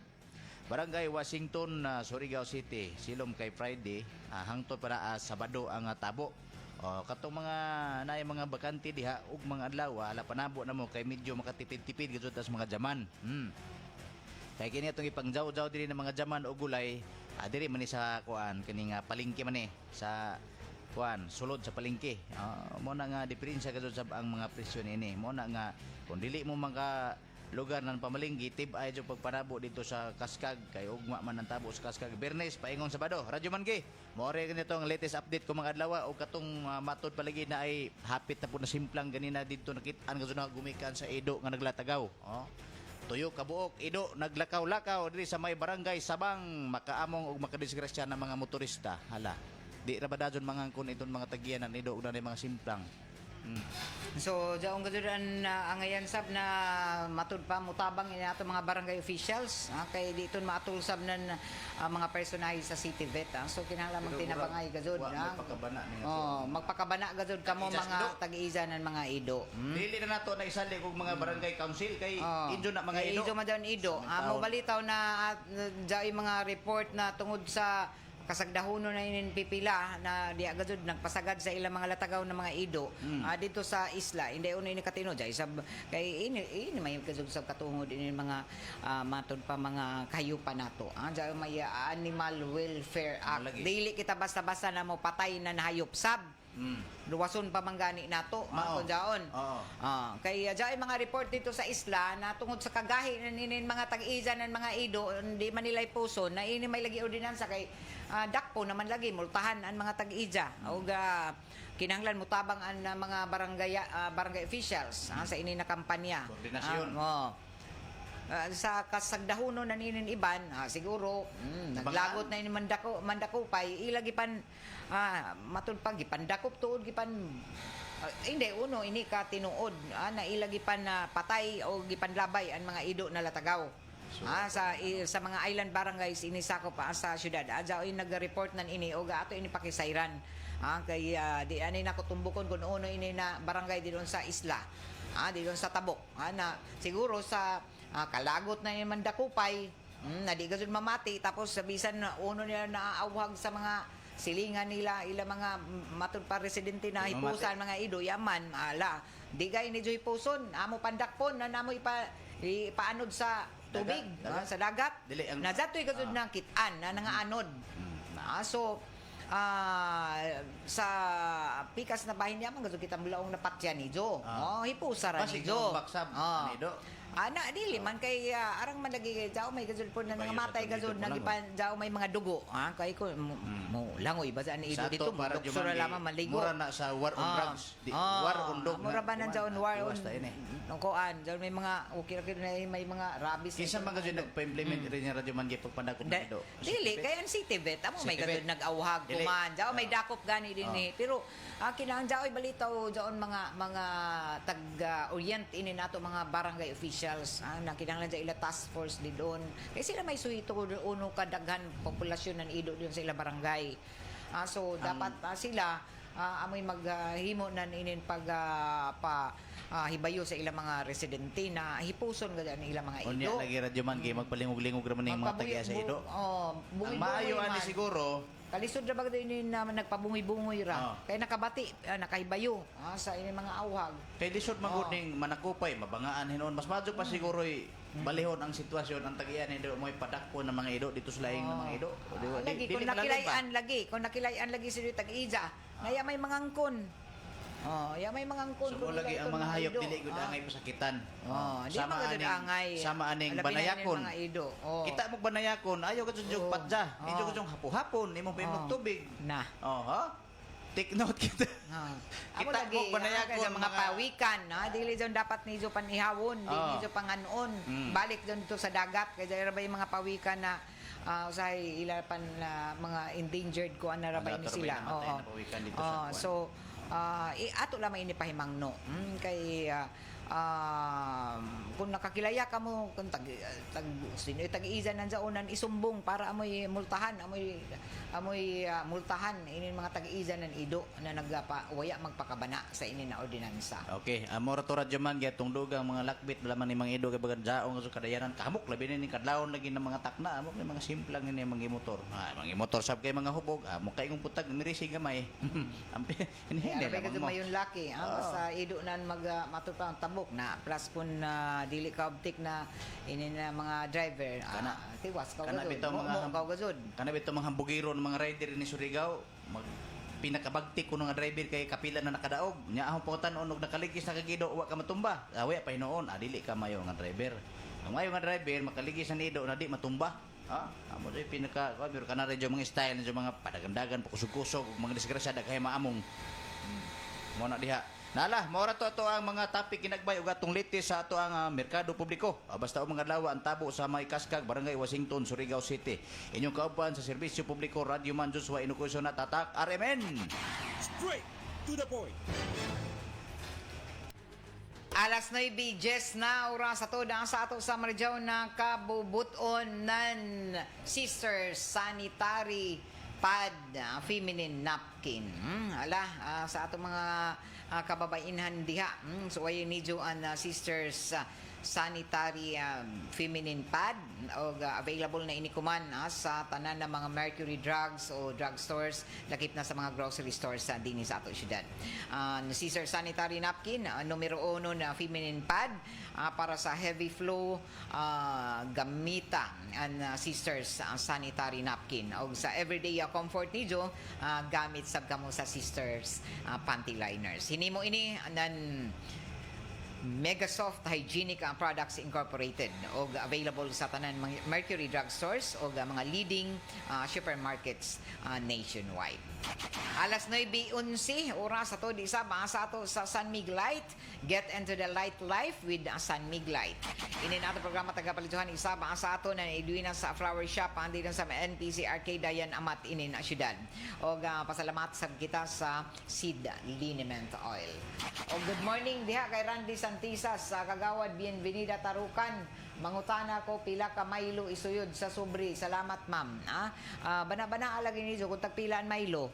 Barangay Washington, Surigao City, silom kay Friday, hangtod para Sabado ang tabo. Katong mga naay mga bakante diha ug mga adlaw ala panabo na mo kay medyo makatipid-tipid gud tas mga jaman. Kay kini atong ipangjaw-jaw diri ng mga jaman o gulay, diri man ni sa kuan kini nga palengke man ni sa kuan sulod sa palengke. Mo na nga diferensya gud sa ang mga presyo niini. Mo na nga kung dili mo maka lugar ng pamalinggi tib-ay jud pagpanabo dito sa Kaskag kay ugma man ang tabo sa Kaskag. Bernes paingon Sabado. Radyo man gi. Moore ganito ang latest update ko mga adlaw o katong matod palagi na ay hapit na po na simplang ganina dito nakit-an nga gumikan sa Edo nga naglatagaw. Tuyo kabuok Edo naglakaw-lakaw diri sa may barangay Sabang, makaamong ug makadisgrasya ng mga motorista. Hala. Di ra ba dayon mga kun iton mga tagiyan ng Edo ug na mga simplang. So, jaong gaduran ang ayan sab na matud pa mutabang ini ato mga barangay officials, kay dito maatulsab nan mga personahe sa City Vet. So kinahanglan magtinabangay gazud. Magpakabana niya. Magpakabana gazud kamo mga tag-iisa ng mga Ido. Dili na nato na isali kog mga barangay council kay injo na mga Ido. Ido man Ido. Mo balitaw na jay mga report na tungod sa kasagdahono na inin pipila na di agad nagpasagad sa ilang mga latagaw ng mga Ido dito sa isla. Hindi uno ini katino jay sab kay ini may kasug sab katungod ini mga matod pa mga kayupa nato. Jay may Animal Welfare Act. Dili kita basta-basta na mo patay na hayop sab. Luwason pa manggani nato kung jaon. Kay jay mga report dito sa isla na tungod sa kagahi ninin mga tag-iza ng mga Ido hindi man nila puson na ini may lagi ordinansa kay dakpo naman lagi multahan ang mga tag-iza ug kinahanglan mutabang ang mga barangay officials sa ini na kampanya. Koordinasyon. Sa kasagdahono na ninin iban siguro naglagot na ini mandakupay ilagi pan matud pag gipandakop tuod gipan hindi uno ini ka tinuod na ilagi pan patay o gipanlabay ang mga Ido na latagaw. Sa mga island barangays ini sakop sa syudad. Adja oy nag-report nan ini o ato ini pakisayran. Kay di ani nako tumbukon kun uno ini na barangay didon sa isla. Didon sa Tabok. Na siguro sa kalagot na yung mandakupay na di gazud mamati tapos bisan uno nila naaawhag sa mga silingan nila ila mga matud pa residente na hipusan mga Ido yaman ala di gay ni Joy Puson amo pandakpon na namo ipaanod sa tubig sa dagat na datoy gazud nang kitan na nangaanod. So sa pikas na bahin niya gazud kita mulaong napatyan ni Jo. Hipusa ra ni Jo. Ana dili man kay arang man lagi jao may gazud po na matay gazud nagipan jao may mga dugo kay ko mo langoy basa ni Ido dito sura lamang maligo mura na sa war on drugs war on dog mura ba nan jaon war on kuan jao may mga okay na may mga rabies kinsa man gazud nagpa-implement rin yung radyo man gyud pagpadakop ng Ido dili kay ang City Vet amo may gazud nag-awhag kuman jao may dakop gani dinhi pero kinahanglan jao balitaw jaon mga tag-orient ini nato mga barangay officials na kinahanglan sa ila task force di doon kay sila may suhito uno kadaghan populasyon ng Ido doon sa ila barangay. So dapat sila amoy maghimo na inin pag hibayo sa ilang mga residente na hipuson gada ni ilang mga Ido. Unya lagi radyo man kay magpalingog-lingog ra man ning mga tagiya sa Ido. Ang maayo ani siguro kalisod ra bagay ini na nagpabungoy-bungoy ra kay nakabati nakahibayo sa ini mga awhag kay lisod magud ning manakupay mabangaan hinon mas madyo pa siguro balihon ang sitwasyon ang tagiyan ni mo padakpo ng mga Ido dito sa laing ng mga Ido. Kung nakilayan lagi si tag-iza ngaya may mga angkon Oh, ya may mga angkon So mo lagi ang mga hayop dili gud angay pasakitan. Oh, di mga gud angay. Sama aning Alabi na banayakon. yung mga ido. Oh. Kita mo banayakon, ayaw ka jud Oo. patja. Oo. Medyo ka jud hapon, imo pa imong Oo. tubig. Na. Oh, ha? Take note kita. Ako Kita lagi, mo banayakon sa mga pawikan, dili dyan dapat ni Diyo panihawon, dili Oo. ni Diyo panganon. Mm. Balik dyan dito sa dagat, kaya dyan ba yung mga pawikan na usahay ilapan na mga endangered ko na rabay ni sila. Namatay na pawikan dito sa kuwan. So, ato lamang inipahimang no. Kay kung nakakilaya ka mo kung sino tag-iizan nan unan isumbong para amoy multahan multahan inin mga tag-iizan nan ido na waya magpakabana sa inin na ordinansa. Okay, mora to radyo man gyatong dugang mga lakbit bala man ni mga ido kay bagan jaong sa kadayanan kamok labi ni kadlawon lagi ng mga takna amok ni mga simple lang ni mga motor. Mga motor sab kay mga hubog amok kay ng putag mirisi gamay. Ampi hindi Kaya na ka mo. mayon laki basta ido nan matupang tabok na plus kun dili ka optik na inin na mga driver tiwas ka Kana gazod bitaw mo mga ka gazod. Kana bitaw mga hambugiron mga rider ni Surigao mag pinakabagtik ko nga driver kay kapila na nakadaog nya ahong pautan og nakaligis na kagido wa ka matumba awi pa hinuon dili ka mayo nga driver ang mayo nga driver makaligis na nido na di matumba amo day pinaka pero kana radyo mga style na mga padagandagan pakusog-kusog ug mga disgrasya daghay maamong mo na diha nala mora to ang mga topic ginagbay ug atong litis sa ato ang merkado publiko basta o mga lawa ang tabo sa may Kaskag Barangay Washington Surigao City inyong kauban sa serbisyo publiko Radio Man Joshua Inukuso na tatak RMN Straight to the point. Alas 9:10 na oras sa toda sa ato sa Marjaw na kabubuton nan Sisters Sanitary Pad feminine napkin. Sa ato mga kababainhan diha. So ay nidyo ang Sisters sanitary feminine pad o available na inikuman sa tanan ng mga Mercury Drugs o drugstores lakip na sa mga grocery stores sa dinhi sa ato syudad. Caesar sanitary napkin numero 1 na feminine pad para sa heavy flow gamita ang Sisters sanitary napkin o sa everyday comfort nijo gamit sab kamo sa Sisters panty liners. Hinimo ini nan Megasoft Hygienic Products Incorporated o available sa tanan mga Mercury Drugstores o mga leading supermarkets nationwide. Alas 9:11 oras sa to di sa ato sa San Mig Light. Get into the light life with San Mig Light. Ini nato programa tagapalituhan isa sa ato na iduina sa flower shop andi sa NPC Arcade Dayan Amat inin a syudad. O pasalamat sa kita sa Seed Liniment Oil. O good morning diha kay Randy Santisas sa Kagawad Bienvenida Tarukan. Mangutana ko pila ka Milo isuyod sa Subri. Salamat ma'am. Bana-bana lagi ni kung tagpilaan Milo.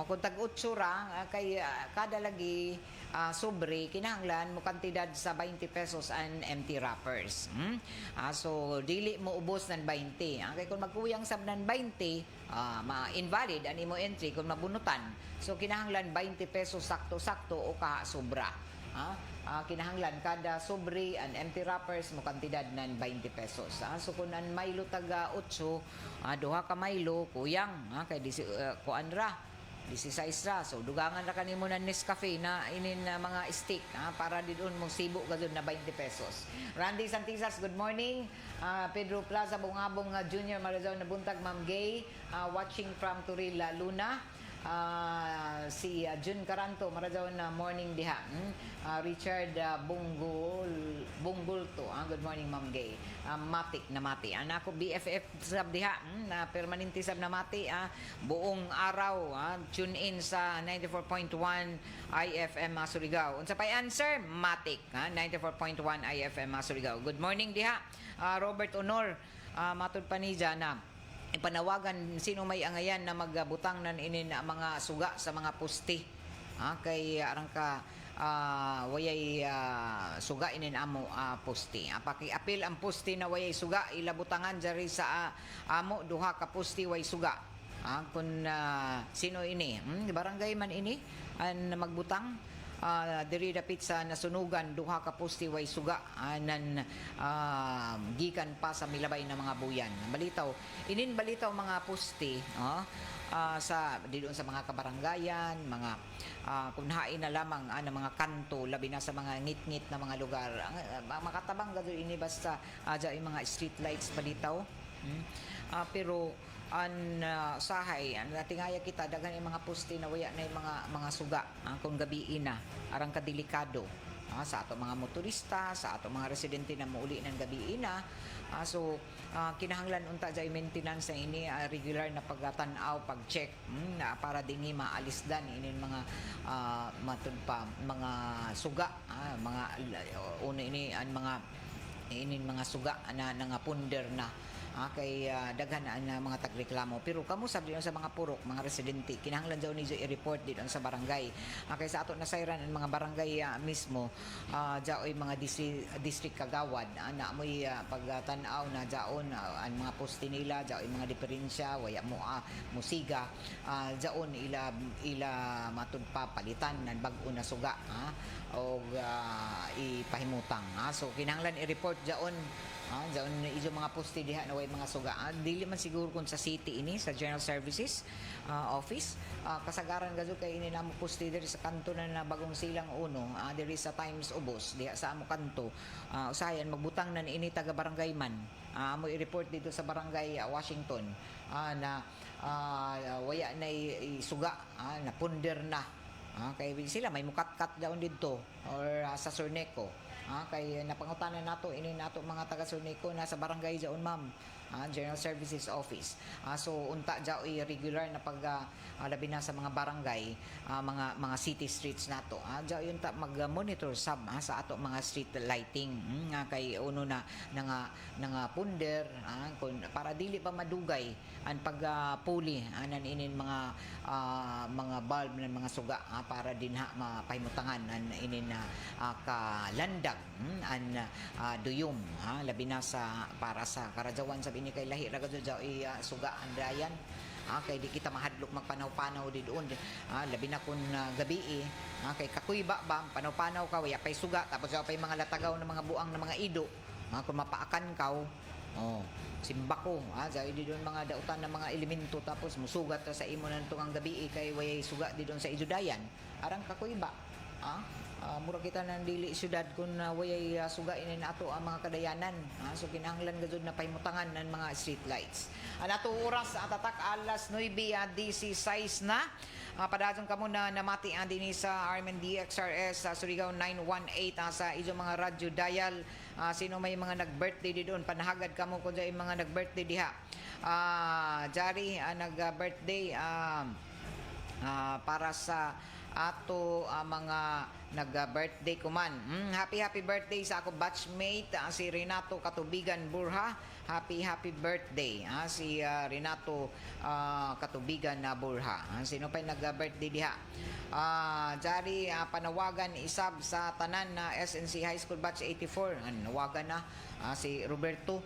Kung tag-utsura kay kada lagi sobre kinahanglan mo kantidad sa 20 pesos and empty wrappers. So dili mo ubos ng 20. Kay kung magkuyang sab ng 20, ma-invalid ani mo entry kung mabunutan. So kinahanglan 20 pesos sakto-sakto o sobra. Kinahanglan kada sobre and empty wrappers mo kantidad ng 20 pesos. So kung ang Milo taga 8, duha ka Milo kuyang kay kuan ra 16 ra. So dugangan ra kanimo ng Nescafe na inin mga stick para didon mo sibo gadun na 20 pesos. Randy Santisas, good morning. Pedro Plaza Bungabong Junior Marazao na buntag Ma'am Gay, watching from Turila Luna. Si Jun Caranto Marazao na morning diha. Richard Bunggulto, good morning Ma'am Gay. Matik na mati anako BFF sab diha na permanente sab na mati buong araw tune in sa 94.1 IFM Surigao. Unsa pay answer? Matik 94.1 IFM Surigao. Good morning diha. Robert Honor matud pa ni na ipanawagan sino may angayan na magbutang nan inin mga suga sa mga pusti kay arang ka wayay suga inin amo pusti paki-apil ang pusti na wayay suga ilabutangan jari sa amo duha ka pusti way suga kung sino ini barangay man ini an magbutang diri dapit sa nasunugan duha ka poste way suga nan gikan pa sa milabay na mga buyan. Balitaw mga poste sa doon sa mga kabaranggayan, mga kunhain na lamang na mga kanto labi na sa mga ngit-ngit na mga lugar. Makatabang gado ini basta yung mga street lights balitaw. Pero sahay tingaya kita daghan yung mga poste na waya na yung mga suga kung gabi na arang kadelikado sa ato mga motorista, sa ato mga residente na muuli ng gabi na. So kinahanglan unta jay maintenance na ini regular na pagtan-aw, pag-check para dinhi maalisdan ini mga matud pa mga suga mga una ini mga suga na nga punder na kay daghan na mga tagreklamo. Pero kamo sabi sa mga purok, mga residente, kinahanglan daw niyo i-report dito sa barangay. Kay sa ato na sayran ang mga barangay mismo, jaoy mga district kagawad na amoy pagtan-aw na jaon ang mga poste nila, jaoy mga diferensya, waya mo musiga, jaon ila matud pa palitan nan bag-o na suga o ipahimutang. So kinahanglan i-report jaon jaon ijo mga poste diha na way mga suga. Dili man siguro kung sa city ini sa General Services office kasagaran gado kay ini namo poste diri sa kanto na Bagong Silang Uno diri sa Times Ubos diha sa amo kanto. Usahayan magbutang na ini taga barangay man amo i-report dito sa barangay Washington na waya na suga na punder na. Kay sila may mukat-kat daw dito or sa Sorneco. Kay napangutanan nato ini nato mga taga Sorneco na sa barangay jaon ma'am General Services Office. So unta jaoy regular na pag labi na sa mga barangay mga city streets nato. Jaoy unta mag-monitor sa ato mga street lighting kay uno na nga punder para dili pa madugay ang pagpuli anan inin mga bulb ng mga suga para dinha mapahimutangan an inin kalandag an duyom labi na sa para sa Karadzawan sabi ni kay lahi ra gud jaoy suga andayan. Kay di kita mahadlok magpanaw-panaw di doon labi na kun gabi kay kakuyba ba panaw-panaw ka waya pay suga tapos pay mga latagaw ng mga buang ng mga ido kung mapaakan kaw simbako jaoy di doon mga dautan ng mga elemento tapos musugat sa imo nanto ang gabi kay wayay suga di doon sa ijudayan arang kakuyba mura kita ng dili syudad kung wayay suga inin ato ang mga kadayanan. So kinahanglan gud na pahimutangan ng mga street lights. Ato oras tatak alas 9:16 na. Padadyon kamo na namati din sa Armen DXRS sa Surigao 918 sa ijo mga radyo dial. Sino may mga nag-birthday di doon panahagad kamo kun sa mga nag-birthday diha. Jari nag-birthday para sa ato mga nag-birthday ko man. Happy birthday sa ako batchmate si Renato Katubigan Burha. Happy birthday si Renato Katubigan na Burha. Sino pa nag-birthday diha? Jari panawagan isab sa tanan na SNC High School Batch 84. Nawagan na si Roberto.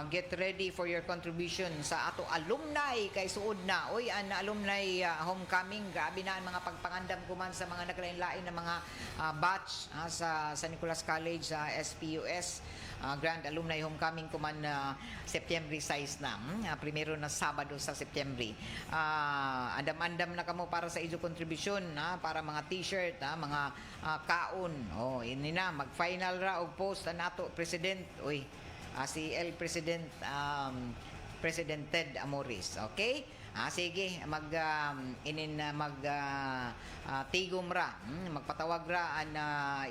Get ready for your contribution sa ato alumni kay suod na an alumni homecoming grabe na ang mga pagpangandam ko man sa mga naglain-lain na mga batch sa San Nicolas College sa SPUS Grand Alumni Homecoming ko man September 6 na primero na Sabado sa September andam-andam na kamo para sa ijo contribution para mga t-shirt mga kaon ini na mag-final ra og post nato president si El President President Ted Amoris. Okay? Sige, tigom ra, magpatawag ra an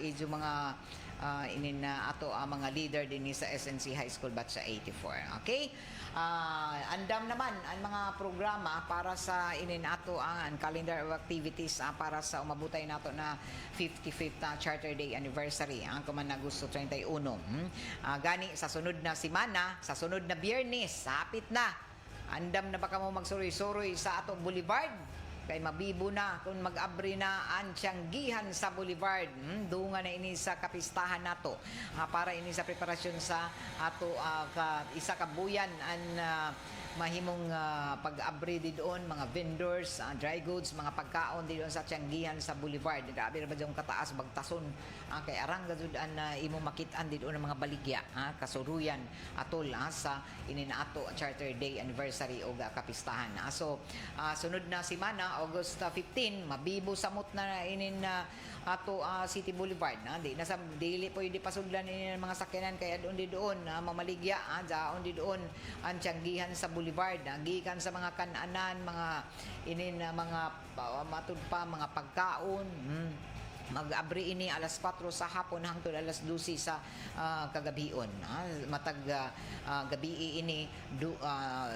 ijo mga ato mga leader din sa SNC High School Batch 84. Okay? Andam naman ang mga programa para sa ato ang calendar of activities para sa umabutay nato na 55th Charter Day anniversary ang kuman na Agosto 31. Gani sa sunod na semana, sa sunod na Biyernes, hapit na. Andam na ba kamo magsuroy-suroy sa ato Boulevard? kay mabibo na kung mag-abri na ang Tianggihan sa Boulevard. Dunga na ini sa kapistahan nato para ini sa preparasyon sa ato isa ka buyan an mahimong pag-abri di doon, mga vendors, dry goods, mga pagkaon di doon sa Tianggihan sa Boulevard. Grabe ra ba diyong kataas bagtason kay arang gazud an imo makitaan di doon ng mga baligya kasuruyan atol sa ininato Charter Day anniversary o kapistahan. So sunod na semana August 15 mabibo samot na inin ato City Boulevard di na sa dili po hindi pasudlan ini ng mga sakyanan kaya doon di doon mamaligya daon di doon ang Tianggihan sa Boulevard gikan sa mga kananan mga inin mga matud pa mga pagkaon mag-abri ini alas 4 sa hapon hangtod alas 12 sa kagabion. Matag gabi ini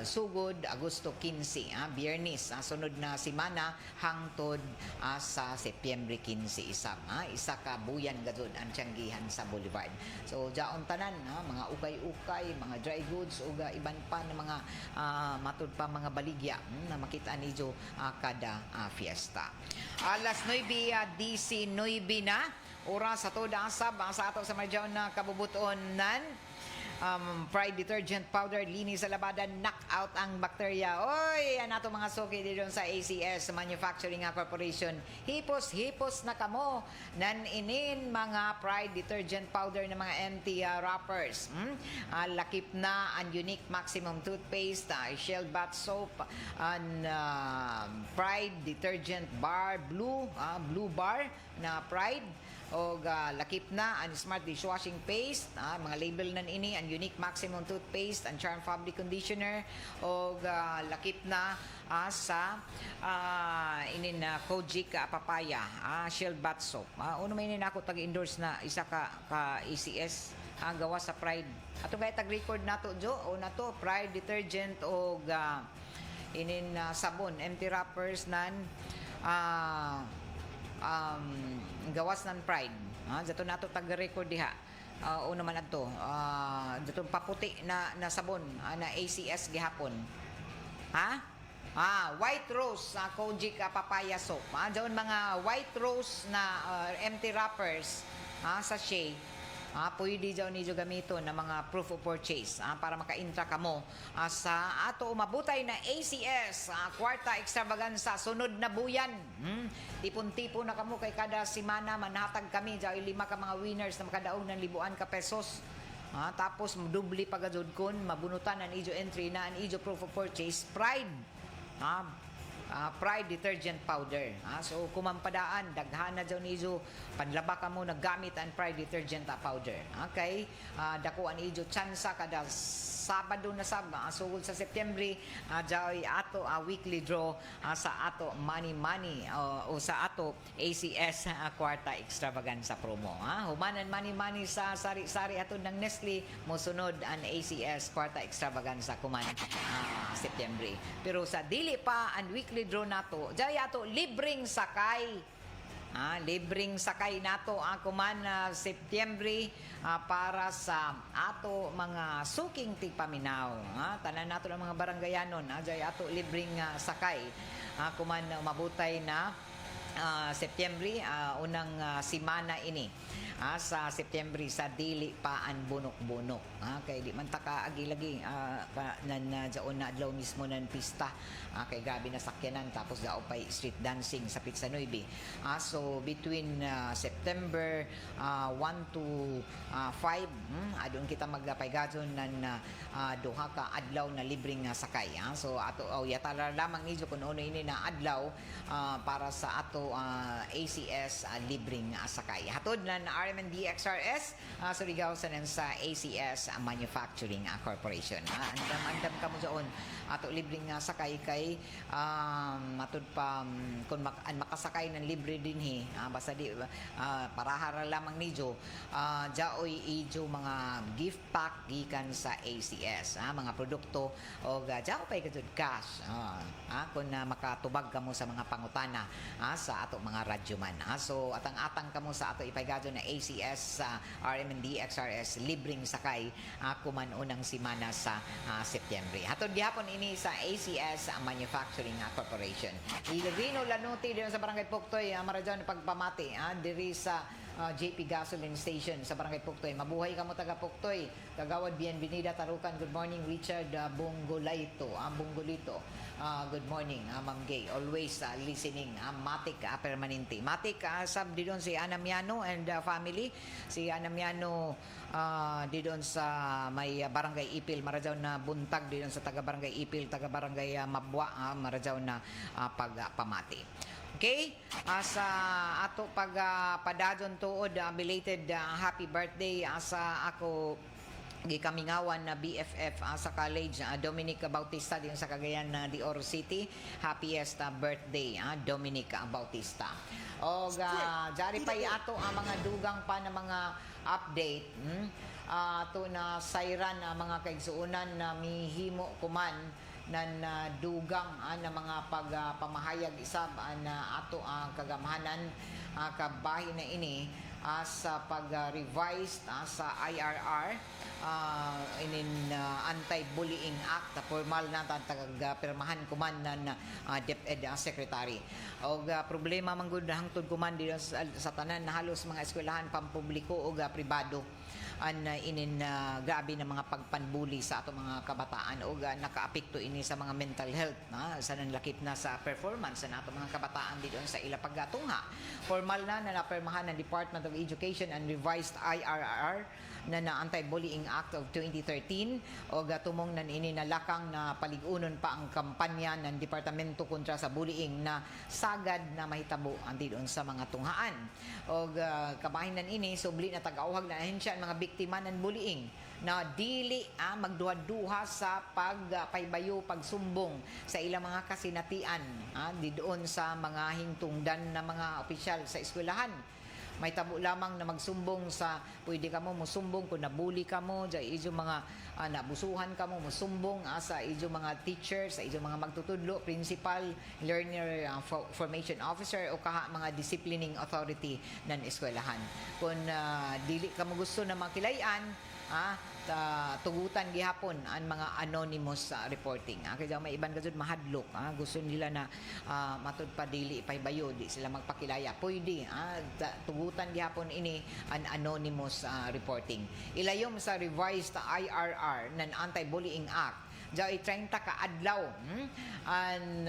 sugod Agosto 15, Biyernes, sunod na semana hangtod sa Setyembre 15 isa ka buyan gazud ang Tianggihan sa Boulevard. So jaon tanan mga ukay-ukay, mga dry goods ug iban pa na mga matud pa mga baligya na makita niyo kada fiesta. Alas 9 DC 9 na oras sa toda asab sa ato sa marjaw na kabubuton nan Pride detergent powder linis sa labadan knockout ang bakterya. Oy, anato mga suki dito sa ACS Manufacturing Corporation. Hipos na kamo nan inin mga Pride detergent powder ng mga empty wrappers. Lakip na ang unique maximum toothpaste, Shell bath soap, and Pride detergent bar blue bar na Pride o lakip na ang smart dishwashing paste, mga label nan ini ang unique maximum toothpaste, ang charm fabric conditioner o lakip na sa inin Kojic papaya, Shell bath soap. Uno may ako tag-endorse na isa ka ACS gawa sa Pride. Ato kaya tag-record nato jo o nato Pride detergent o inin sabon empty wrappers nan gawas ng Pride. Dato nato tag-record diha. O naman adto. Dato paputi na sabon na ACS gihapon. White rose Kojic papaya soap. Dayon mga white rose na empty wrappers sachet. Pwede daw niyo gamiton na mga proof of purchase para maka-intra kamo sa ato umabutay na ACS kwarta extravaganza sunod na buyan. Tipon-tipon na kamo kay kada semana manhatag kami daw 5 ka mga winners na makadaog ng libuan ka pesos. Tapos dubli pagadzud kon mabunutan ang ijo entry na ang ijo proof of purchase Pride. Pride detergent powder. So kumampadaan daghan na daw niyo panlaba ka mo naggamit ang Pride detergent powder. Okay? Dako an ijo tsansa kada Sabado na sugod sa Setyembre joy ato weekly draw sa ato money o sa ato ACS kwarta extravaganza promo. Humanan money sa sari-sari ato ng Nestle mosunod ang ACS kwarta extravaganza kuman Setyembre. Pero sa dili pa ang weekly draw nato joy ato libreng sakay. Libreng sakay nato ako man Setyembre para sa ato mga suking tigpaminaw. Tanan nato ng mga baranggayanon jay ato libreng sakay ako man mabutay na Setyembre unang semana ini sa Setyembre sa dili pa ang bunok-bunok kay di man taka agi-lagi nan jaon na adlaw mismo nan pista kay gabi na sakyanan tapos daw pay street dancing sa Pizza 9 so between September 1 to 5 adun kita magpaygadon nan duha ka adlaw na libreng sakay so ato yatala lamang nijo kun ano ini na adlaw para sa ato ACS libreng sakay hatod nan RMND XRS Surigao sa ACS Manufacturing Corporation. Andam kamo doon ato libreng sakay kay matud pa kung makasakay ng libre dinhi basta di parahara lamang nijo jaoy ijo mga gift pack gikan sa ACS mga produkto o jao pay kadud cash kung makatubag kamo sa mga pangutana sa ato mga radyo man so atang-atang kamo sa ato ipaygadon na ACS RMND XRS libreng sakay kuman unang simana sa Setyembre. Hatod gihapon ini sa ACS Manufacturing Corporation. Rino Lanuti dito sa Barangay Puktoy, maradyon pagpamati diri sa JP Gasoline Station sa Barangay Puktoy. Mabuhay ka mo taga Puktoy. Kagawad Bienvenida Tarukan. Good morning Richard Bongolito. Good morning Ma'am Gay. Always listening. Matik permanente. Matik sab di doon si Anamiano and family. Si Anamiano di doon sa may Barangay Ipil Marajaw na buntag di doon sa taga Barangay Ipil, taga Barangay Mabwa Marajaw na pagpamati. Okay? Sa ato padadon tuod belated happy birthday sa ako gikamingawan na BFF sa college Dominic Bautista diyon sa Cagayan de Oro City. Happiest birthday Dominic Bautista. O jari pa ato ang mga dugang pa na mga update ato na sayran mga kaigsuunan na mihimo kuman nan dugang na mga pagpamahayag isab na ato ang kagamhanan kabahin na ini sa pag-revise sa IRR Anti-Bullying Act formal na tagapirmahan kuman ng DepEd Secretary. O problema manggod hangtod kuman dito sa tanan na halos mga eskwelahan pampubliko o pribado grabe na mga pagpanbuli sa ato mga kabataan o nakaapekto ini sa mga mental health sa nanlakip na sa performance sa ato mga kabataan dito sa ila paggatungha. Formal na napirmahan ng Department of Education and revised IRR na Anti-Bullying Act of 2013 o tumong nan ini nalakang na paligunon pa ang kampanya ng Departamento kontra sa bullying na sagad na mahitabo dito sa mga tunghaan. O kabahinan ini subli na tagauhag na ahensya ang mga biktima ng bullying na dili magduha-duha sa pagpaybayo pagsumbong sa ilang mga kasinatian di doon sa mga hingtungdan na mga opisyal sa eskwelahan. May tabo lamang na magsumbong sa pwede ka mo musumbong kung nabuli ka mo dyan ijo mga nabusuhan ka mo musumbong sa ijo mga teacher sa ijo mga magtutudlo principal learner formation officer o kaha mga disciplining authority ng eskwelahan kung dili ka mo gusto na makilayan tugutan gihapon ang mga anonymous reporting. Kaya may iban gajud mahadlok. Gusto nila na matud pa dili paybayo di sila magpakilaya. Pwede tugutan gihapon ini an anonymous reporting. Ilayom sa revised IRR ng Anti-Bullying Act. Diyan 30 ka adlaw ang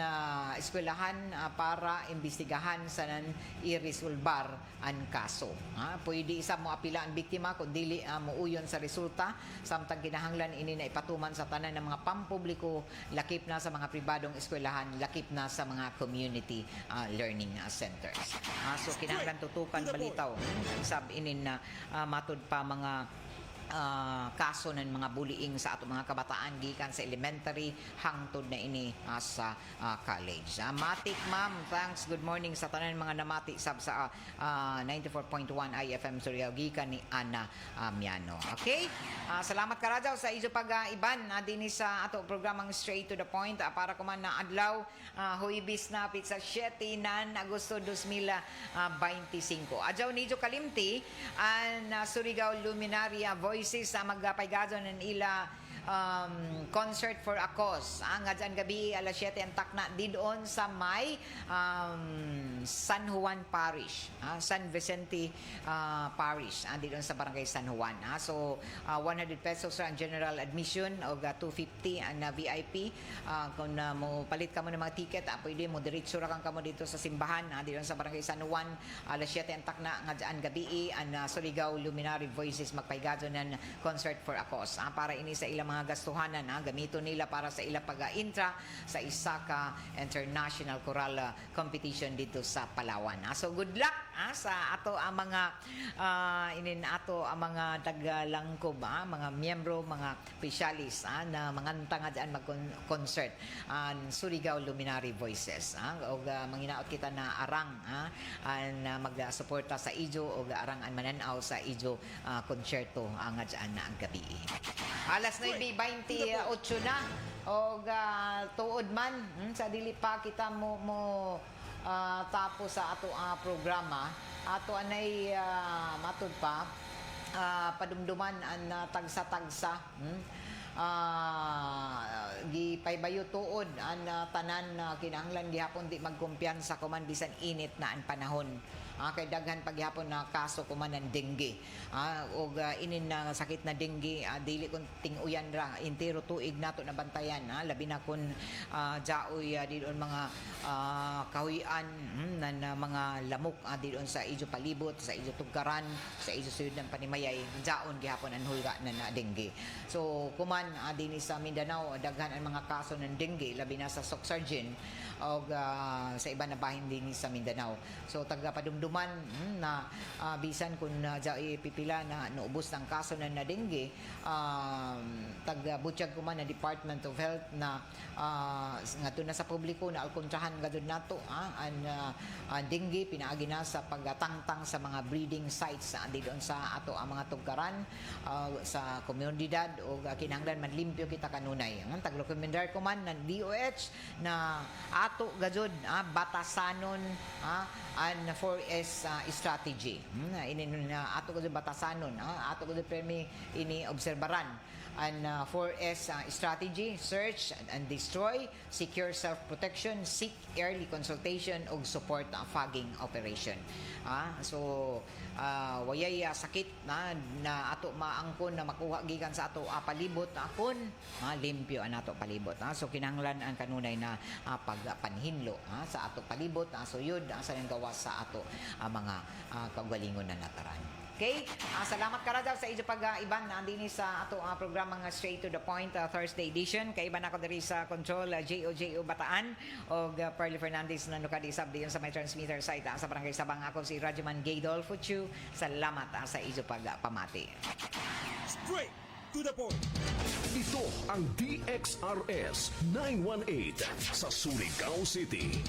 eskwelahan para imbestigahan sa nan iresolbar ang kaso. Pwede isa mo apila ang biktima kung dili muuyon sa resulta samtang kinahanglan ini na ipatuman sa tanan ng mga pampubliko lakip na sa mga pribadong eskwelahan lakip na sa mga community learning centers. So kinahanglan tutukan balitaw sab inin na matud pa mga kaso ng mga bullying sa ato mga kabataan gikan sa elementary hangtod na ini sa college. Matik ma'am, thanks. Good morning sa tanan mga namati sab sa 94.1 IFM Surigao gikan ni Ana Miano. Okay? Salamat karajaw sa ijo pag-iban dinhi sa ato programang Straight to the Point para kuman na adlaw huibis na pizza 7 nan Agosto 2025. Adjaw nijo kalimti an Surigao Luminaria Voices sa magpaygadon ng ila concert for a cause. Ang dyan gabi alas 7 ang takna doon sa may San Juan Parish, San Vicente Parish, doon sa Barangay San Juan. So 100 pesos ang general admission o 250 ang VIP. Kung mo palit ka mo ng mga ticket, pwede mo diretso ra kang kamo dito sa simbahan doon sa Barangay San Juan. Alas 7 ang takna nga dyan gabi ang Surigao Luminary Voices magpaygadon ng concert for a cause. Para ini sa ilang mga gastuhanan gamito nila para sa ila pag-intra sa Isaka International Choral Competition dito sa Palawan. So good luck sa ato ang mga ato ang mga tagalangkob, mga miyembro, mga specialist na manganta nga dyan mag-concert ang Surigao Luminary Voices. O manginaot kita na arang na magsuporta sa ijo o arang ang mananaw sa ijo konsyerto nga dyan na ang gabi. Alas 9:28 na o tuod man sa dili pa kita mo tapos sa ato programa ato anay matud pa padumduman an tagsa-tagsa gipaybayo tuod an tanan kinahanglan gihapon di magkumpiyansa kuman bisan init na ang panahon. Kay daghan paghapon na kaso kuman ng dengue. Og inin na sakit na dengue dili kun tinguyan ra intero tuig nato na bantayan labi na kun jaoy didon mga kahuyan nan mga lamok didon sa ijo palibot, sa ijo tugkaran, sa ijo suyod ng panimayay jaon gihapon ang hulga na dengue. So kuman dinhi sa Mindanao daghan ang mga kaso ng dengue labi na sa Socsargen og sa iba na bahin din sa Mindanao. So taga padumduman na bisan kun jaoy pipila na naubos ng kaso na dengue taga butyag kuman na Department of Health na ngadto na sa publiko na alkontrahan gadud nato ang dengue pinaagi na sa pagtangtang sa mga breeding sites didon sa ato ang mga tugkaran sa komunidad o kinahanglan manlimpyo kita kanunay. Ang tagrekomendar ko man ng DOH na ato gajud batasanon an 4S strategy. Ini na ato gajud batasanon ato gajud permi ini obserbaran an 4S strategy: search and destroy, secure self-protection, seek early consultation ug support fogging operation. So wayay sakit na ato maangkon na makuha gikan sa ato palibot akon limpyo ang ato palibot. So kinahanglan ang kanunay na pagpanhinlo sa ato palibot suyod sa nang gawas sa ato mga kaugalingon na nataran. Okay? Salamat karadal sa ijo pag-iban andini sa ato programa nga Straight to the Point Thursday edition. Kay iban ako diri sa control JO Bataan og Perly Fernandez na nukadisab diyon sa may transmitter site sa Barangay Sabang. Ako si Rajuman Gaydol Futchu. Salamat sa ijo pagpamati. Straight to the point. Ito ang DXRS 918 sa Surigao City.